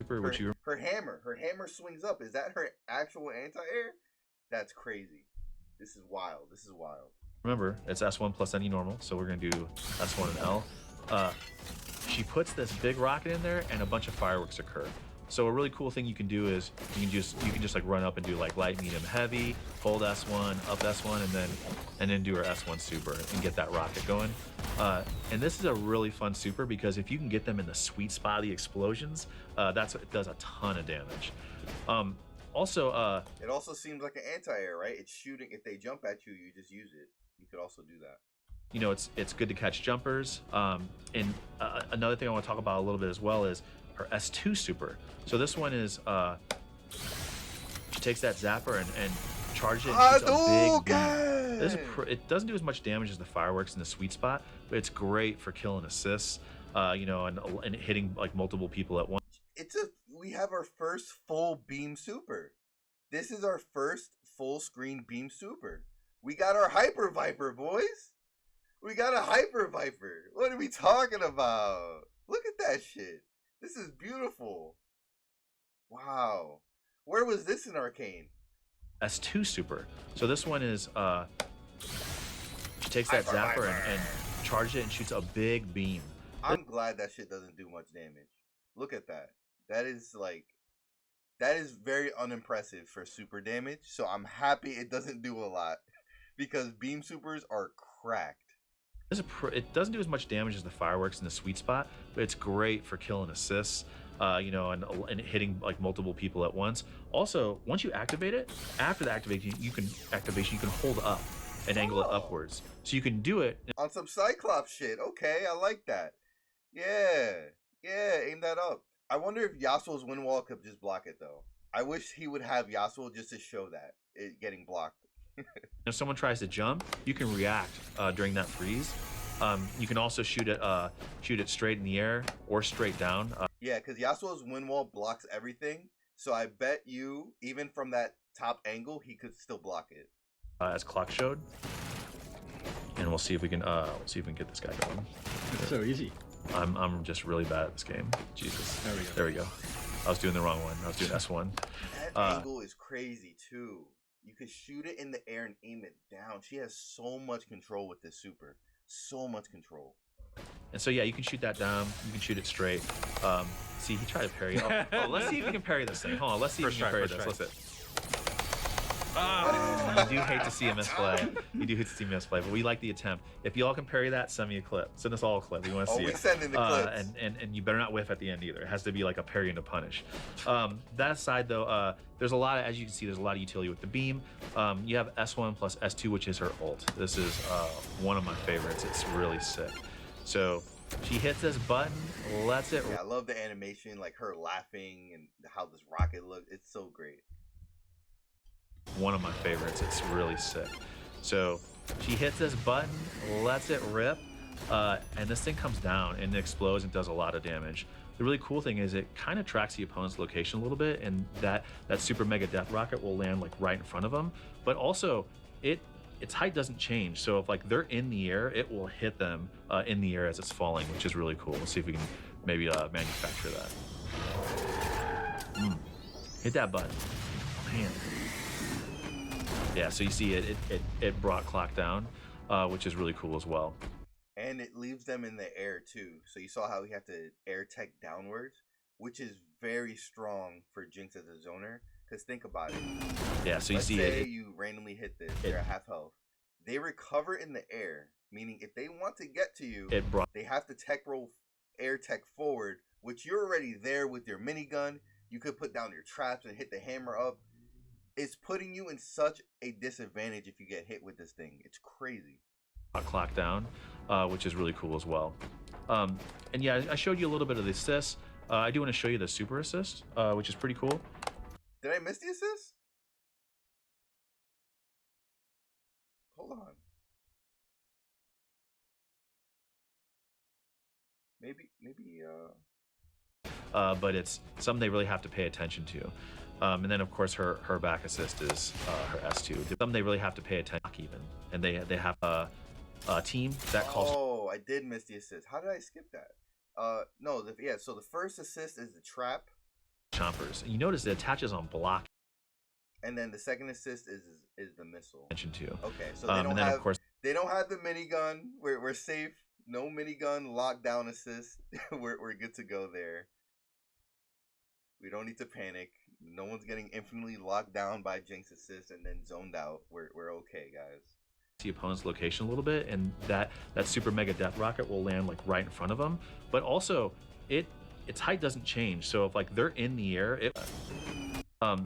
Her hammer. Her hammer swings up. Is that her actual anti-air? That's crazy. This is wild. This is wild. Remember, it's S1 plus any normal, so we're gonna do S1 and L. She puts this big rocket in there, and a bunch of fireworks occur. So a really cool thing you can do is you can just like run up and do like light, medium, heavy, hold S1, up S1, and then do her S1 super and get that rocket going. And this is a really fun super because if you can get them in the sweet spot of the explosions, it does a ton of damage. It also seems like an anti-air, right? It's shooting. If they jump at you, you just use it. You could also do that. You know, it's good to catch jumpers. And another thing I want to talk about a little bit as well is her S2 super. So this one is she takes that zapper and charges it and shoots a big beam. It doesn't do as much damage as the fireworks in the sweet spot, but it's great for killing assists, you know, and hitting like multiple people at once. we have our first full beam super. This is our first full screen beam super. We got our Hyper Viper, boys. We got a Hyper Viper. What are we talking about? Look at that shit. This is beautiful. Wow. Where was this in Arcane? S2 super. So this one is she takes that zapper and charges it and shoots a big beam. I'm glad that shit doesn't do much damage. Look at that. That is very unimpressive for super damage. So I'm happy it doesn't do a lot because beam supers are cracked. It doesn't do as much damage as the fireworks in the sweet spot, but it's great for killing assists, you know, and hitting like multiple people at once. Also, once you activate it, after the activation, you can hold up and angle it upwards, so you can do it on some Cyclops shit. Okay, I like that. Yeah, aim that up. I wonder if Yasuo's wind wall could just block it though. I wish he would have Yasuo just to show that it getting blocked. If someone tries to jump, you can react during that freeze. You can also shoot it straight in the air or straight down. Yeah, because Yasuo's wind wall blocks everything. So I bet you, even from that top angle, he could still block it. As Clock showed, and we'll see if we can get this guy going. It's so easy. I'm just really bad at this game. Jesus. There we go. I was doing the wrong one. I was doing S1. That angle is crazy too. You could shoot it in the air and aim it down. She has so much control with this super. So much control. And so, yeah, you can shoot that down. You can shoot it straight. See, he tried to parry. Oh, let's see if we can parry this thing. Hold on, let's see if we can parry this. Let's hit. You do hate to see him misplay. You do hate to see him misplay, but we like the attempt. If you all can parry that, send me a clip. Send us all a clip. We want to see it. We send in the clips. And you better not whiff at the end either. It has to be like a parry and a punish. That aside, though, there's a lot of, as you can see, there's a lot of utility with the beam. You have S1 plus S2, which is her ult. This is one of my favorites. It's really sick. So she hits this button, lets it. Yeah, I love the animation, like her laughing and how this rocket looks. It's so great. One of my favorites. It's really sick. So she hits this button, lets it rip, and this thing comes down and explodes and does a lot of damage. The really cool thing is it kind of tracks the opponent's location a little bit, and that super mega death rocket will land like right in front of them. But also, its height doesn't change. So if like they're in the air, it will hit them in the air as it's falling, which is really cool. Let's see if we can maybe manufacture that. Hit that button, man. Yeah, so you see it brought Clock down, which is really cool as well. And it leaves them in the air too. So you saw how he had to air tech downwards, which is very strong for Jinx as a zoner. Because think about it. Yeah, so you Let's see say you randomly hit this, they're at half health. They recover in the air, meaning if they want to get to you, they have to tech roll air tech forward, which you're already there with your minigun. You could put down your traps and hit the hammer up. It's putting you in such a disadvantage if you get hit with this thing. It's crazy. Clock down, which is really cool as well. And yeah, I showed you a little bit of the assist. I do want to show you the super assist, which is pretty cool. Did I miss the assist? Hold on. Maybe. But it's something they really have to pay attention to. And then of course her back assist is her S2. Something they really have to pay attention to even. And they have a team that calls. Oh, I did miss the assist. How did I skip that? No, so the first assist is the trap. Chompers. And you notice it attaches on block. And then the second assist is the missile. Attention to. Okay, so they don't have. Of course, they don't have the minigun. We're safe. No minigun lockdown assist. we're good to go there. We don't need to panic. No one's getting infinitely locked down by Jinx assist and then zoned out. We're okay, guys. The opponent's location a little bit, and that super mega death rocket will land like right in front of them. But also, its height doesn't change. So if like they're in the air, so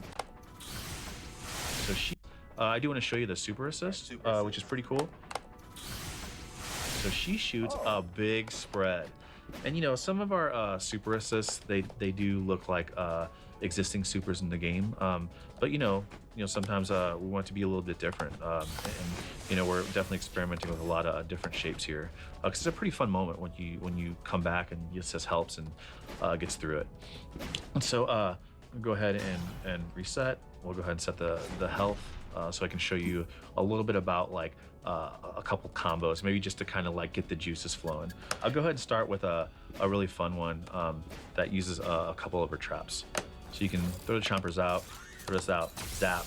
I do want to show you the super assist, which is pretty cool. So she shoots a big spread. And you know, some of our super assists, they do look like existing supers in the game. But you know, you know, sometimes we want it to be a little bit different. And you know, we're definitely experimenting with a lot of different shapes here. Because it's a pretty fun moment when you come back and it just helps and gets through it. And so we'll go ahead and reset. We'll go ahead and set the health so I can show you a little bit about like a couple combos, maybe just to kind of like get the juices flowing. I'll go ahead and start with a really fun one that uses a couple of her traps. So you can throw the chompers out, throw this out, zap,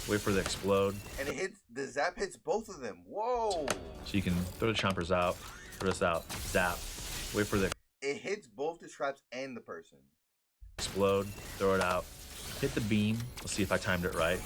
wait for the explode. And the zap hits both of them. Whoa! So you can throw the chompers out, throw this out, zap, wait for the... It hits both the traps and the person. Explode, throw it out, hit the beam. Let's see if I timed it right.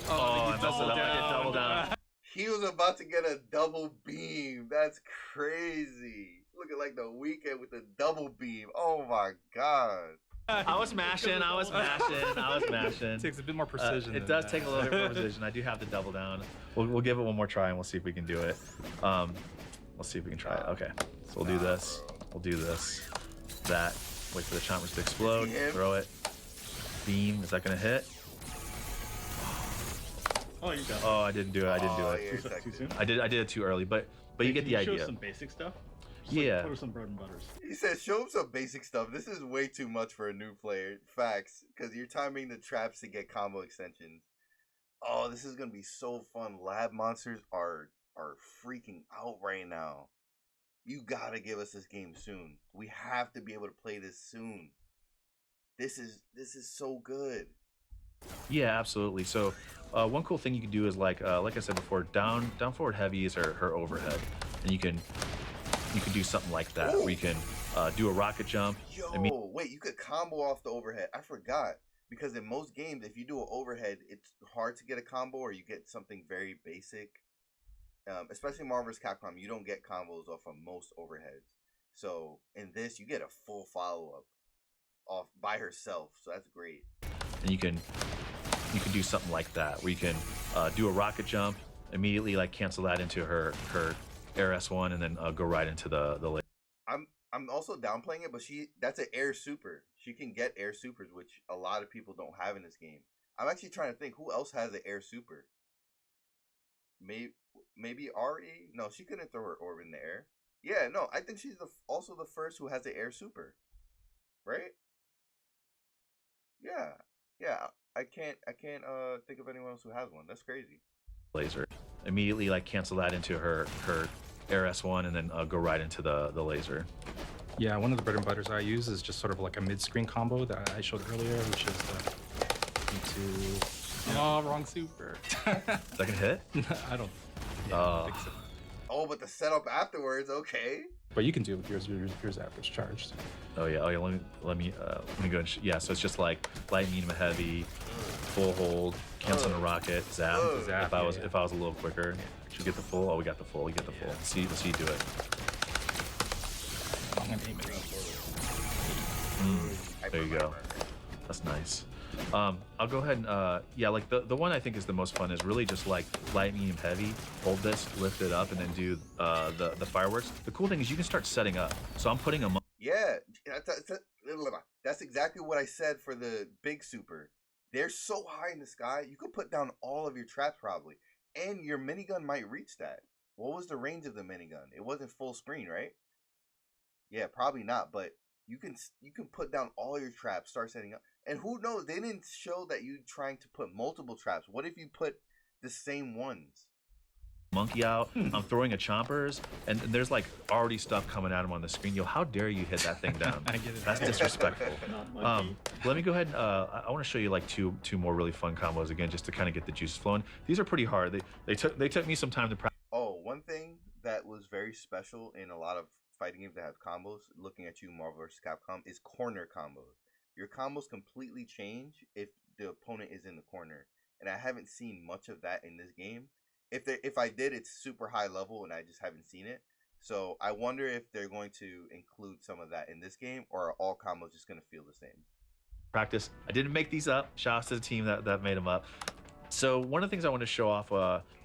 Oh, I messed it up. I did double down. He was about to get a double beam. That's crazy. Looking like the weekend with the double beam. Oh my god. I was mashing. It takes a bit more precision. It does take a little bit more precision. I do have to double down. We'll give it one more try and we'll see if we can do it. Let's see if we can try it. Okay. So we'll do this. We'll do this. That. Wait for the chompers to explode. Throw it. Beam. Is that going to hit? Oh, you got it. Oh, I didn't do it. I didn't do it. Too soon? I did it too early, but you get the idea. Show some basic stuff. Just Yeah. Like, what are some bread and butters? He said, show him some basic stuff. This is way too much for a new player. Facts. Because you're timing the traps to get combo extensions. Oh, this is going to be so fun. Lab monsters are freaking out right now. You got to give us this game soon. We have to be able to play this soon. This is so good. Yeah, absolutely. So one cool thing you can do is like I said before, down forward heavy is her overhead, and you can do something like that. Where you can do a rocket jump. Yo, wait, you could combo off the overhead. I forgot, because in most games, if you do an overhead, it's hard to get a combo, or you get something very basic. Especially Marvel vs. Capcom, you don't get combos off of most overheads. So in this, you get a full follow up off by herself. So that's great. And you can do something like that, where you can do a rocket jump, immediately like cancel that into her air S1, and then go right into the lane. I'm also downplaying it, but that's an air super. She can get air supers, which a lot of people don't have in this game. I'm actually trying to think who else has an air super. Maybe Ari? No, she couldn't throw her orb in the air. Yeah, no, I think she's also the first who has an air super, right? Yeah. I can't think of anyone else who has one. That's crazy. Laser. Immediately like cancel that into her air S1, and then go right into the laser. Yeah, one of the bread and butters I use is just sort of like a mid-screen combo that I showed earlier, which is oh, wrong super. Is that gonna hit? I don't think so. Oh, but the setup afterwards, okay. But you can do it with yours average charged. Oh yeah. Let me go and yeah. So it's just like light, medium, heavy, full hold, cancel on a rocket, zap. If I was a little quicker, should we get the full? Oh, we got the full. We get the full. Let's see you do it. I'm gonna aim it up. There you go. That's nice. I'll go ahead and yeah, like the one I think is the most fun is really just like light, medium, heavy. Hold this, lift it up, and then do the fireworks. The cool thing is you can start setting up. So I'm putting them. Yeah, that's exactly what I said for the big super. They're so high in the sky, you could put down all of your traps probably, and your minigun might reach that. What was the range of the minigun? It wasn't full screen, right? Yeah, probably not, but you can put down all your traps, start setting up. And who knows, they didn't show that you trying to put multiple traps. What if you put the same ones? Monkey out, I'm throwing a chompers, and there's like already stuff coming at him on the screen. Yo, how dare you hit that thing down? I get it. That's disrespectful. Let me go ahead and I want to show you like two more really fun combos again, just to kind of get the juices flowing. These are pretty hard. They took me some time to practice. Oh, one thing that was very special in a lot of fighting games that have combos, looking at you, Marvel vs. Capcom, is corner combos. Your combos completely change if the opponent is in the corner, and I haven't seen much of that in this game. If I did, it's super high level, and I just haven't seen it. So I wonder if they're going to include some of that in this game, or are all combos just going to feel the same? Practice. I didn't make these up. Shout out to the team that made them up. So one of the things I want to show off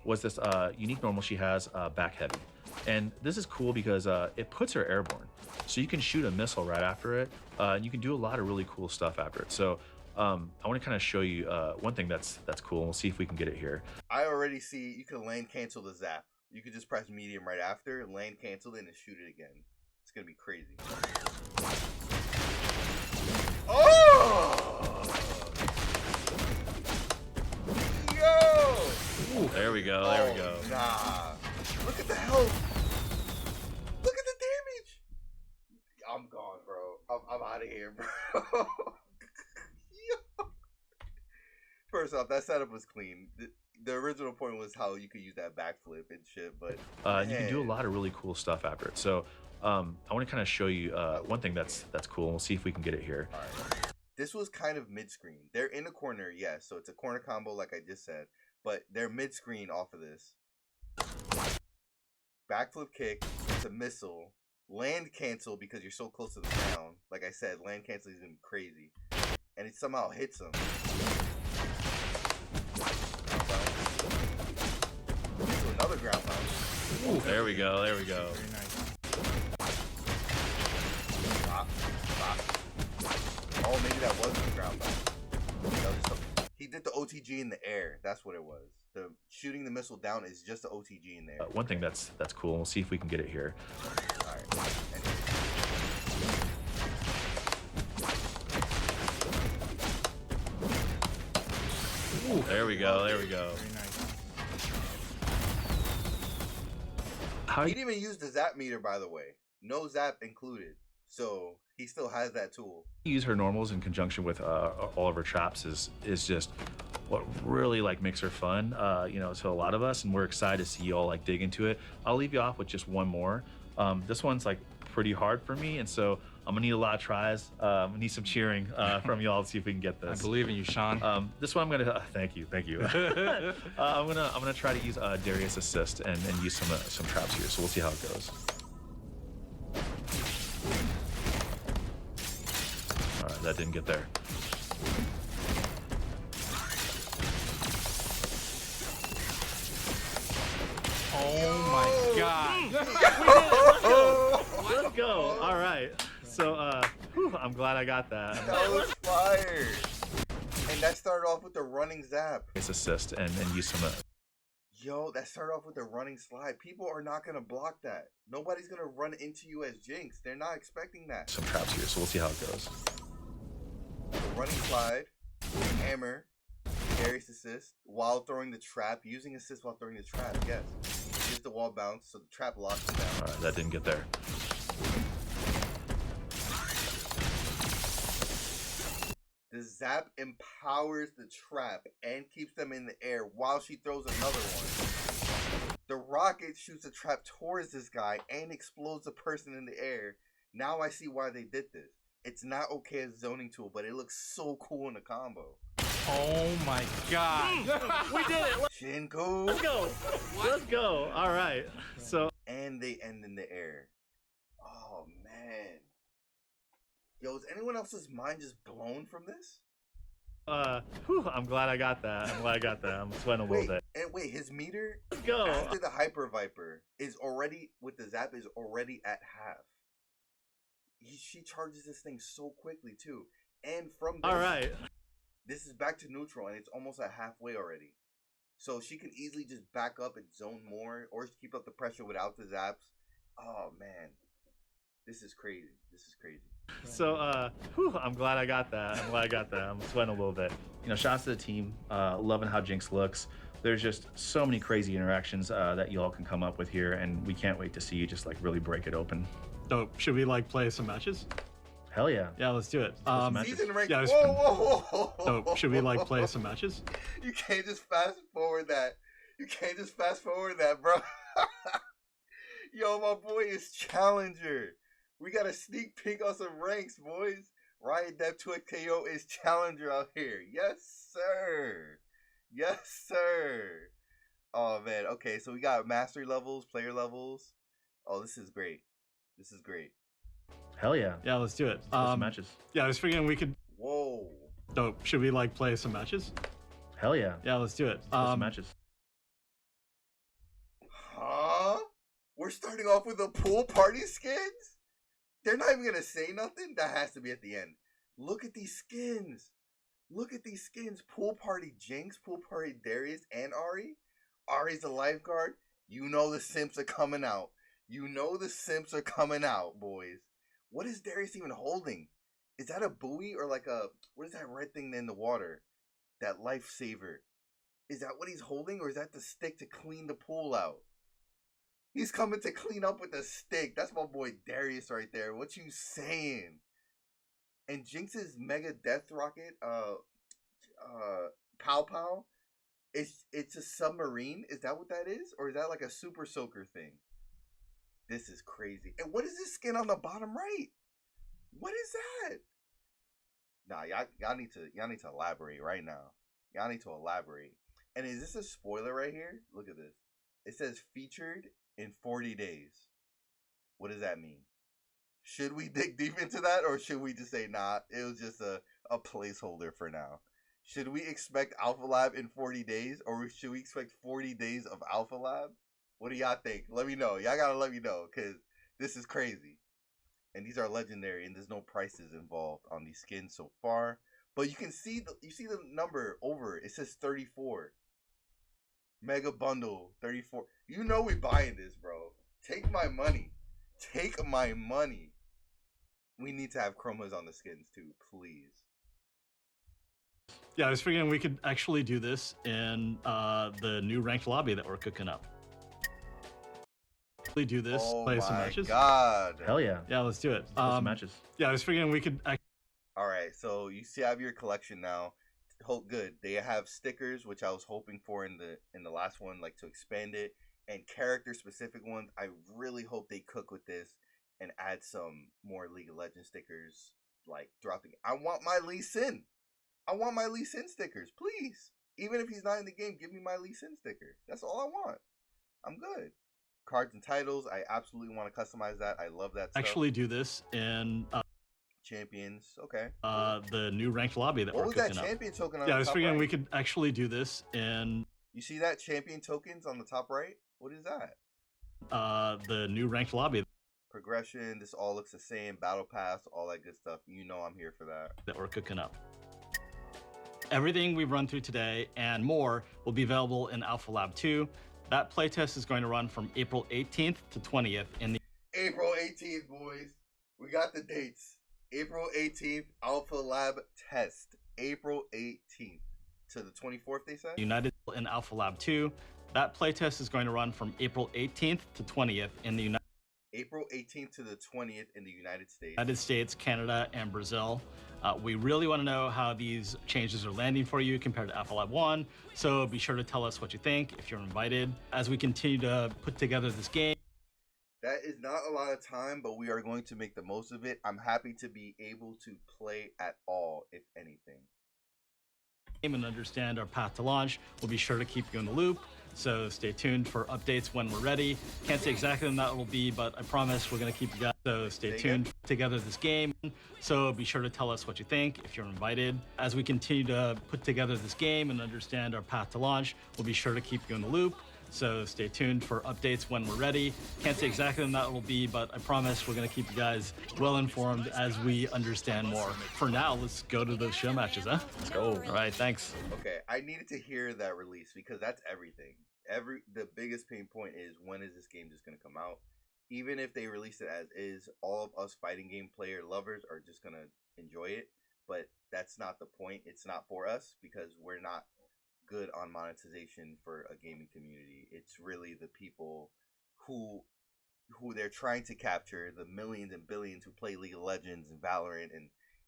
was this unique normal she has, back heavy. And this is cool because it puts her airborne. So you can shoot a missile right after it. And you can do a lot of really cool stuff after it. So I want to kind of show you one thing that's cool. We'll see if we can get it here. I already see you can lane cancel the zap. You could just press medium right after, lane cancel it, and shoot it again. It's gonna be crazy. Oh! Yo! Ooh, there we go. There we go. Nah. Look at the health. Look at the damage. I'm gone, bro. I'm out of here, bro. Yo. First off, that setup was clean. The original point was how you could use that backflip and shit, but you can do a lot of really cool stuff after it. So I want to kind of show you one thing that's cool. We'll see if we can get it here. All right. This was kind of mid-screen. They're in a corner, yes, so it's a corner combo like I just said, but they're mid-screen off of this. Backflip kick, it's a missile. Land cancel because you're so close to the ground. Like I said, land cancel is going to be crazy. And it somehow hits him. So another ground pound. Ooh, there we go. There we go. Very nice. Stop. Oh, maybe that wasn't a ground pound. He did the OTG in the air. That's what it was. The shooting the missile down is just the OTG in there. One thing that's cool. We'll see if we can get it here. All right. Ooh, there we go. There we go. Very nice. He didn't even use the zap meter, by the way. No zap included. So he still has that tool. Use her normals in conjunction with all of her traps is just what really like makes her fun, you know, to a lot of us, and we're excited to see you all like dig into it. I'll leave you off with just one more. This one's like pretty hard for me, and so I'm gonna need a lot of tries. I need some cheering from y'all to see if we can get this. I believe in you, Sean. This one I'm gonna thank you. I'm gonna try to use Darius assist and use some traps here. So we'll see how it goes. All right, that didn't get there. Oh my God. Let's go. All right. So, I'm glad I got that. That was fire. And that started off with the running zap. It's assist and use some. Yo, that started off with the running slide. People are not gonna block that. Nobody's gonna run into you as Jinx. They're not expecting that. Some traps here, so we'll see how it goes. The running slide, hammer, Darius assist while throwing the trap, using assist while throwing the trap. Yes. Here's the wall bounce, so the trap locks it down. All right, that didn't get there. The zap empowers the trap and keeps them in the air while she throws another one. The rocket shoots a trap towards this guy and explodes the person in the air. Now I see why they did this. It's not okay as a zoning tool, but it looks so cool in a combo. Oh my God. We did it. Shinku. Let's go. Let's go. All right. So. And they end in the air. Oh, man. Yo, is anyone else's mind just blown from this? I'm glad I got that. I'm sweating a little bit. And wait, his meter Let's go. after the Hyper Viper is already, with the zap, is already at half. She charges this thing so quickly, too. And from this, all right. This is back to neutral, and it's almost at halfway already. So she can easily just back up and zone more, or keep up the pressure without the zaps. Oh, man. This is crazy. So, I'm glad I got that. I'm sweating a little bit. You know, shots to the team. Loving how Jinx looks. There's just so many crazy interactions that you all can come up with here, and we can't wait to see you just like really break it open. So, should we like play some matches? Hell yeah. Yeah, let's do it. Season rank. Yeah, whoa. So, should we like play some matches? You can't just fast forward that. Bro. Yo, my boy is Challenger. We got a sneak peek on some ranks, boys. Riot Dev 2XKO is Challenger out here. Yes, sir. Oh, man. Okay, so we got mastery levels, player levels. Oh, this is great. Hell yeah. Yeah, let's do it. Some matches. Yeah, I was figuring we could. Whoa. So, should we like play some matches? Hell yeah. Yeah, let's do it. Some matches. Huh? We're starting off with the pool party skins? They're not even going to say nothing? That has to be at the end. Look at these skins. Look at these skins. Pool Party Jinx, Pool Party Darius, and Ari. Ari's the lifeguard. You know the simps are coming out. You know the simps are coming out, boys. What is Darius even holding? Is that a buoy or like a... What is that red thing in the water? That lifesaver. Is that what he's holding, or is that the stick to clean the pool out? He's coming to clean up with the stick. That's my boy Darius right there. What you saying? And Jinx's Mega Death Rocket, Pow Pow, it's a submarine. Is that what that is? Or is that like a super soaker thing? This is crazy. And what is this skin on the bottom right? What is that? Nah, y'all need to elaborate right now. Y'all need to elaborate. And is this a spoiler right here? Look at this. It says featured in 40 days. What does that mean? Should we dig deep into that, or should we just say, nah, it was just a placeholder for now? Should we expect Alpha Lab in 40 days, or should we expect 40 days of Alpha Lab? What do y'all think? Let me know. Y'all gotta let me know, because this is crazy. And these are legendary, and there's no prices involved on these skins so far. But you can see the number over. It says 34. Mega Bundle 34. You know we buying this, bro. Take my money. Take my money. We need to have chromas on the skins too, please. Yeah, I was figuring we could actually do this in the new ranked lobby that we're cooking up. Do this, play some matches. Oh my god. Hell yeah. Yeah, let's do it. Some matches. Yeah, I was figuring we could... Alright, so you see I have your collection now. Hope good. They have stickers, which I was hoping for in the last one, like to expand it. And character specific ones. I really hope they cook with this and add some more League of Legends stickers like throughout the game. I want my Lee Sin. I want my Lee Sin stickers, please. Even if he's not in the game, give me my Lee Sin sticker. That's all I want. I'm good. Cards and titles, I absolutely want to customize that. I love that stuff. Actually do this in champions. Okay. The new ranked lobby that we're cooking up. What was that champion token on the top right? Yeah, I was figuring we could actually do this in... You see that champion tokens on the top right? What is that? The new ranked lobby. Progression, this all looks the same. Battle pass, all that good stuff. You know I'm here for that. That we're cooking up. Everything we've run through today and more will be available in Alpha Lab 2. That playtest is going to run from April 18th to 20th in the... April 18th, boys. We got the dates. April 18th, Alpha Lab test. April 18th to the 24th, they said? United in Alpha Lab 2. That playtest is going to run from April 18th to 20th in the United... April 18th to the 20th in the United States. United States, Canada, and Brazil. We really want to know how these changes are landing for you compared to Alpha Lab 1, so be sure to tell us what you think if you're invited as we continue to put together this game. That is not a lot of time, but we are going to make the most of it. I'm happy to be able to play at all, if anything. And understand our path to launch. We'll be sure to keep you in the loop, so stay tuned for updates when we're ready. Can't say exactly when that will be, but I promise we're going to keep you guys. So stay tuned together this game. So be sure to tell us what you think if you're invited. As we continue to put together this game and understand our path to launch, we'll be sure to keep you in the loop. So stay tuned for updates when we're ready. Can't say exactly when that will be, but I promise we're going to keep you guys well informed as we understand more. For now, let's go to those show matches, huh? Let's go. All right, thanks. Okay, I needed to hear that release because that's everything. The biggest pain point is, when is this game just going to come out? Even if they release it as is, all of us fighting game player lovers are just going to enjoy it. But that's not the point. It's not for us because we're not good on monetization for a gaming community. It's really the people who they're trying to capture, the millions and billions who play League of Legends and Valorant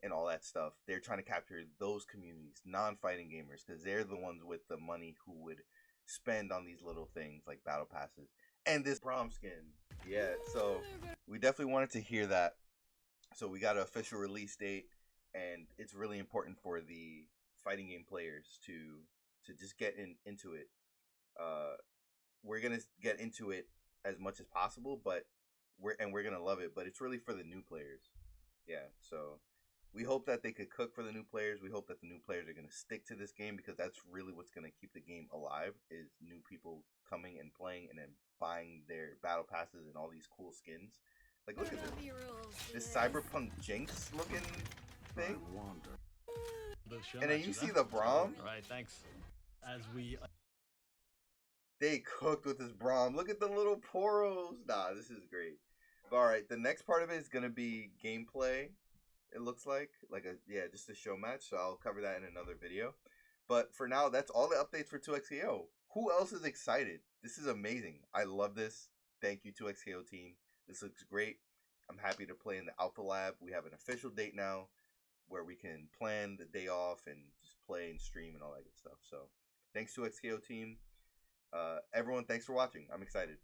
and all that stuff. They're trying to capture those communities, non-fighting gamers, because they're the ones with the money who would spend on these little things like battle passes and this prom skin. Yeah, so we definitely wanted to hear that. So we got an official release date, and it's really important for the fighting game players to just get into it. We're gonna get into it as much as possible, but we're gonna love it. But it's really for the new players. Yeah, so we hope that they could cook for the new players. We hope that the new players are gonna stick to this game, because that's really what's gonna keep the game alive, is new people coming and playing and then buying their battle passes and all these cool skins. Like, look at this cyberpunk Jinx looking thing. And then you see the Braum. All right, thanks. As we They cooked with this Braum. Look at the little poros. Nah, this is great. All right, the next part of it is gonna be gameplay. It looks like just a show match. So I'll cover that in another video. But for now, that's all the updates for 2XKO. Who else is excited? This is amazing. I love this. Thank you, 2XKO team. This looks great. I'm happy to play in the Alpha Lab. We have an official date now where we can plan the day off and just play and stream and all that good stuff. So thanks to 2XKO team. Everyone, thanks for watching. I'm excited.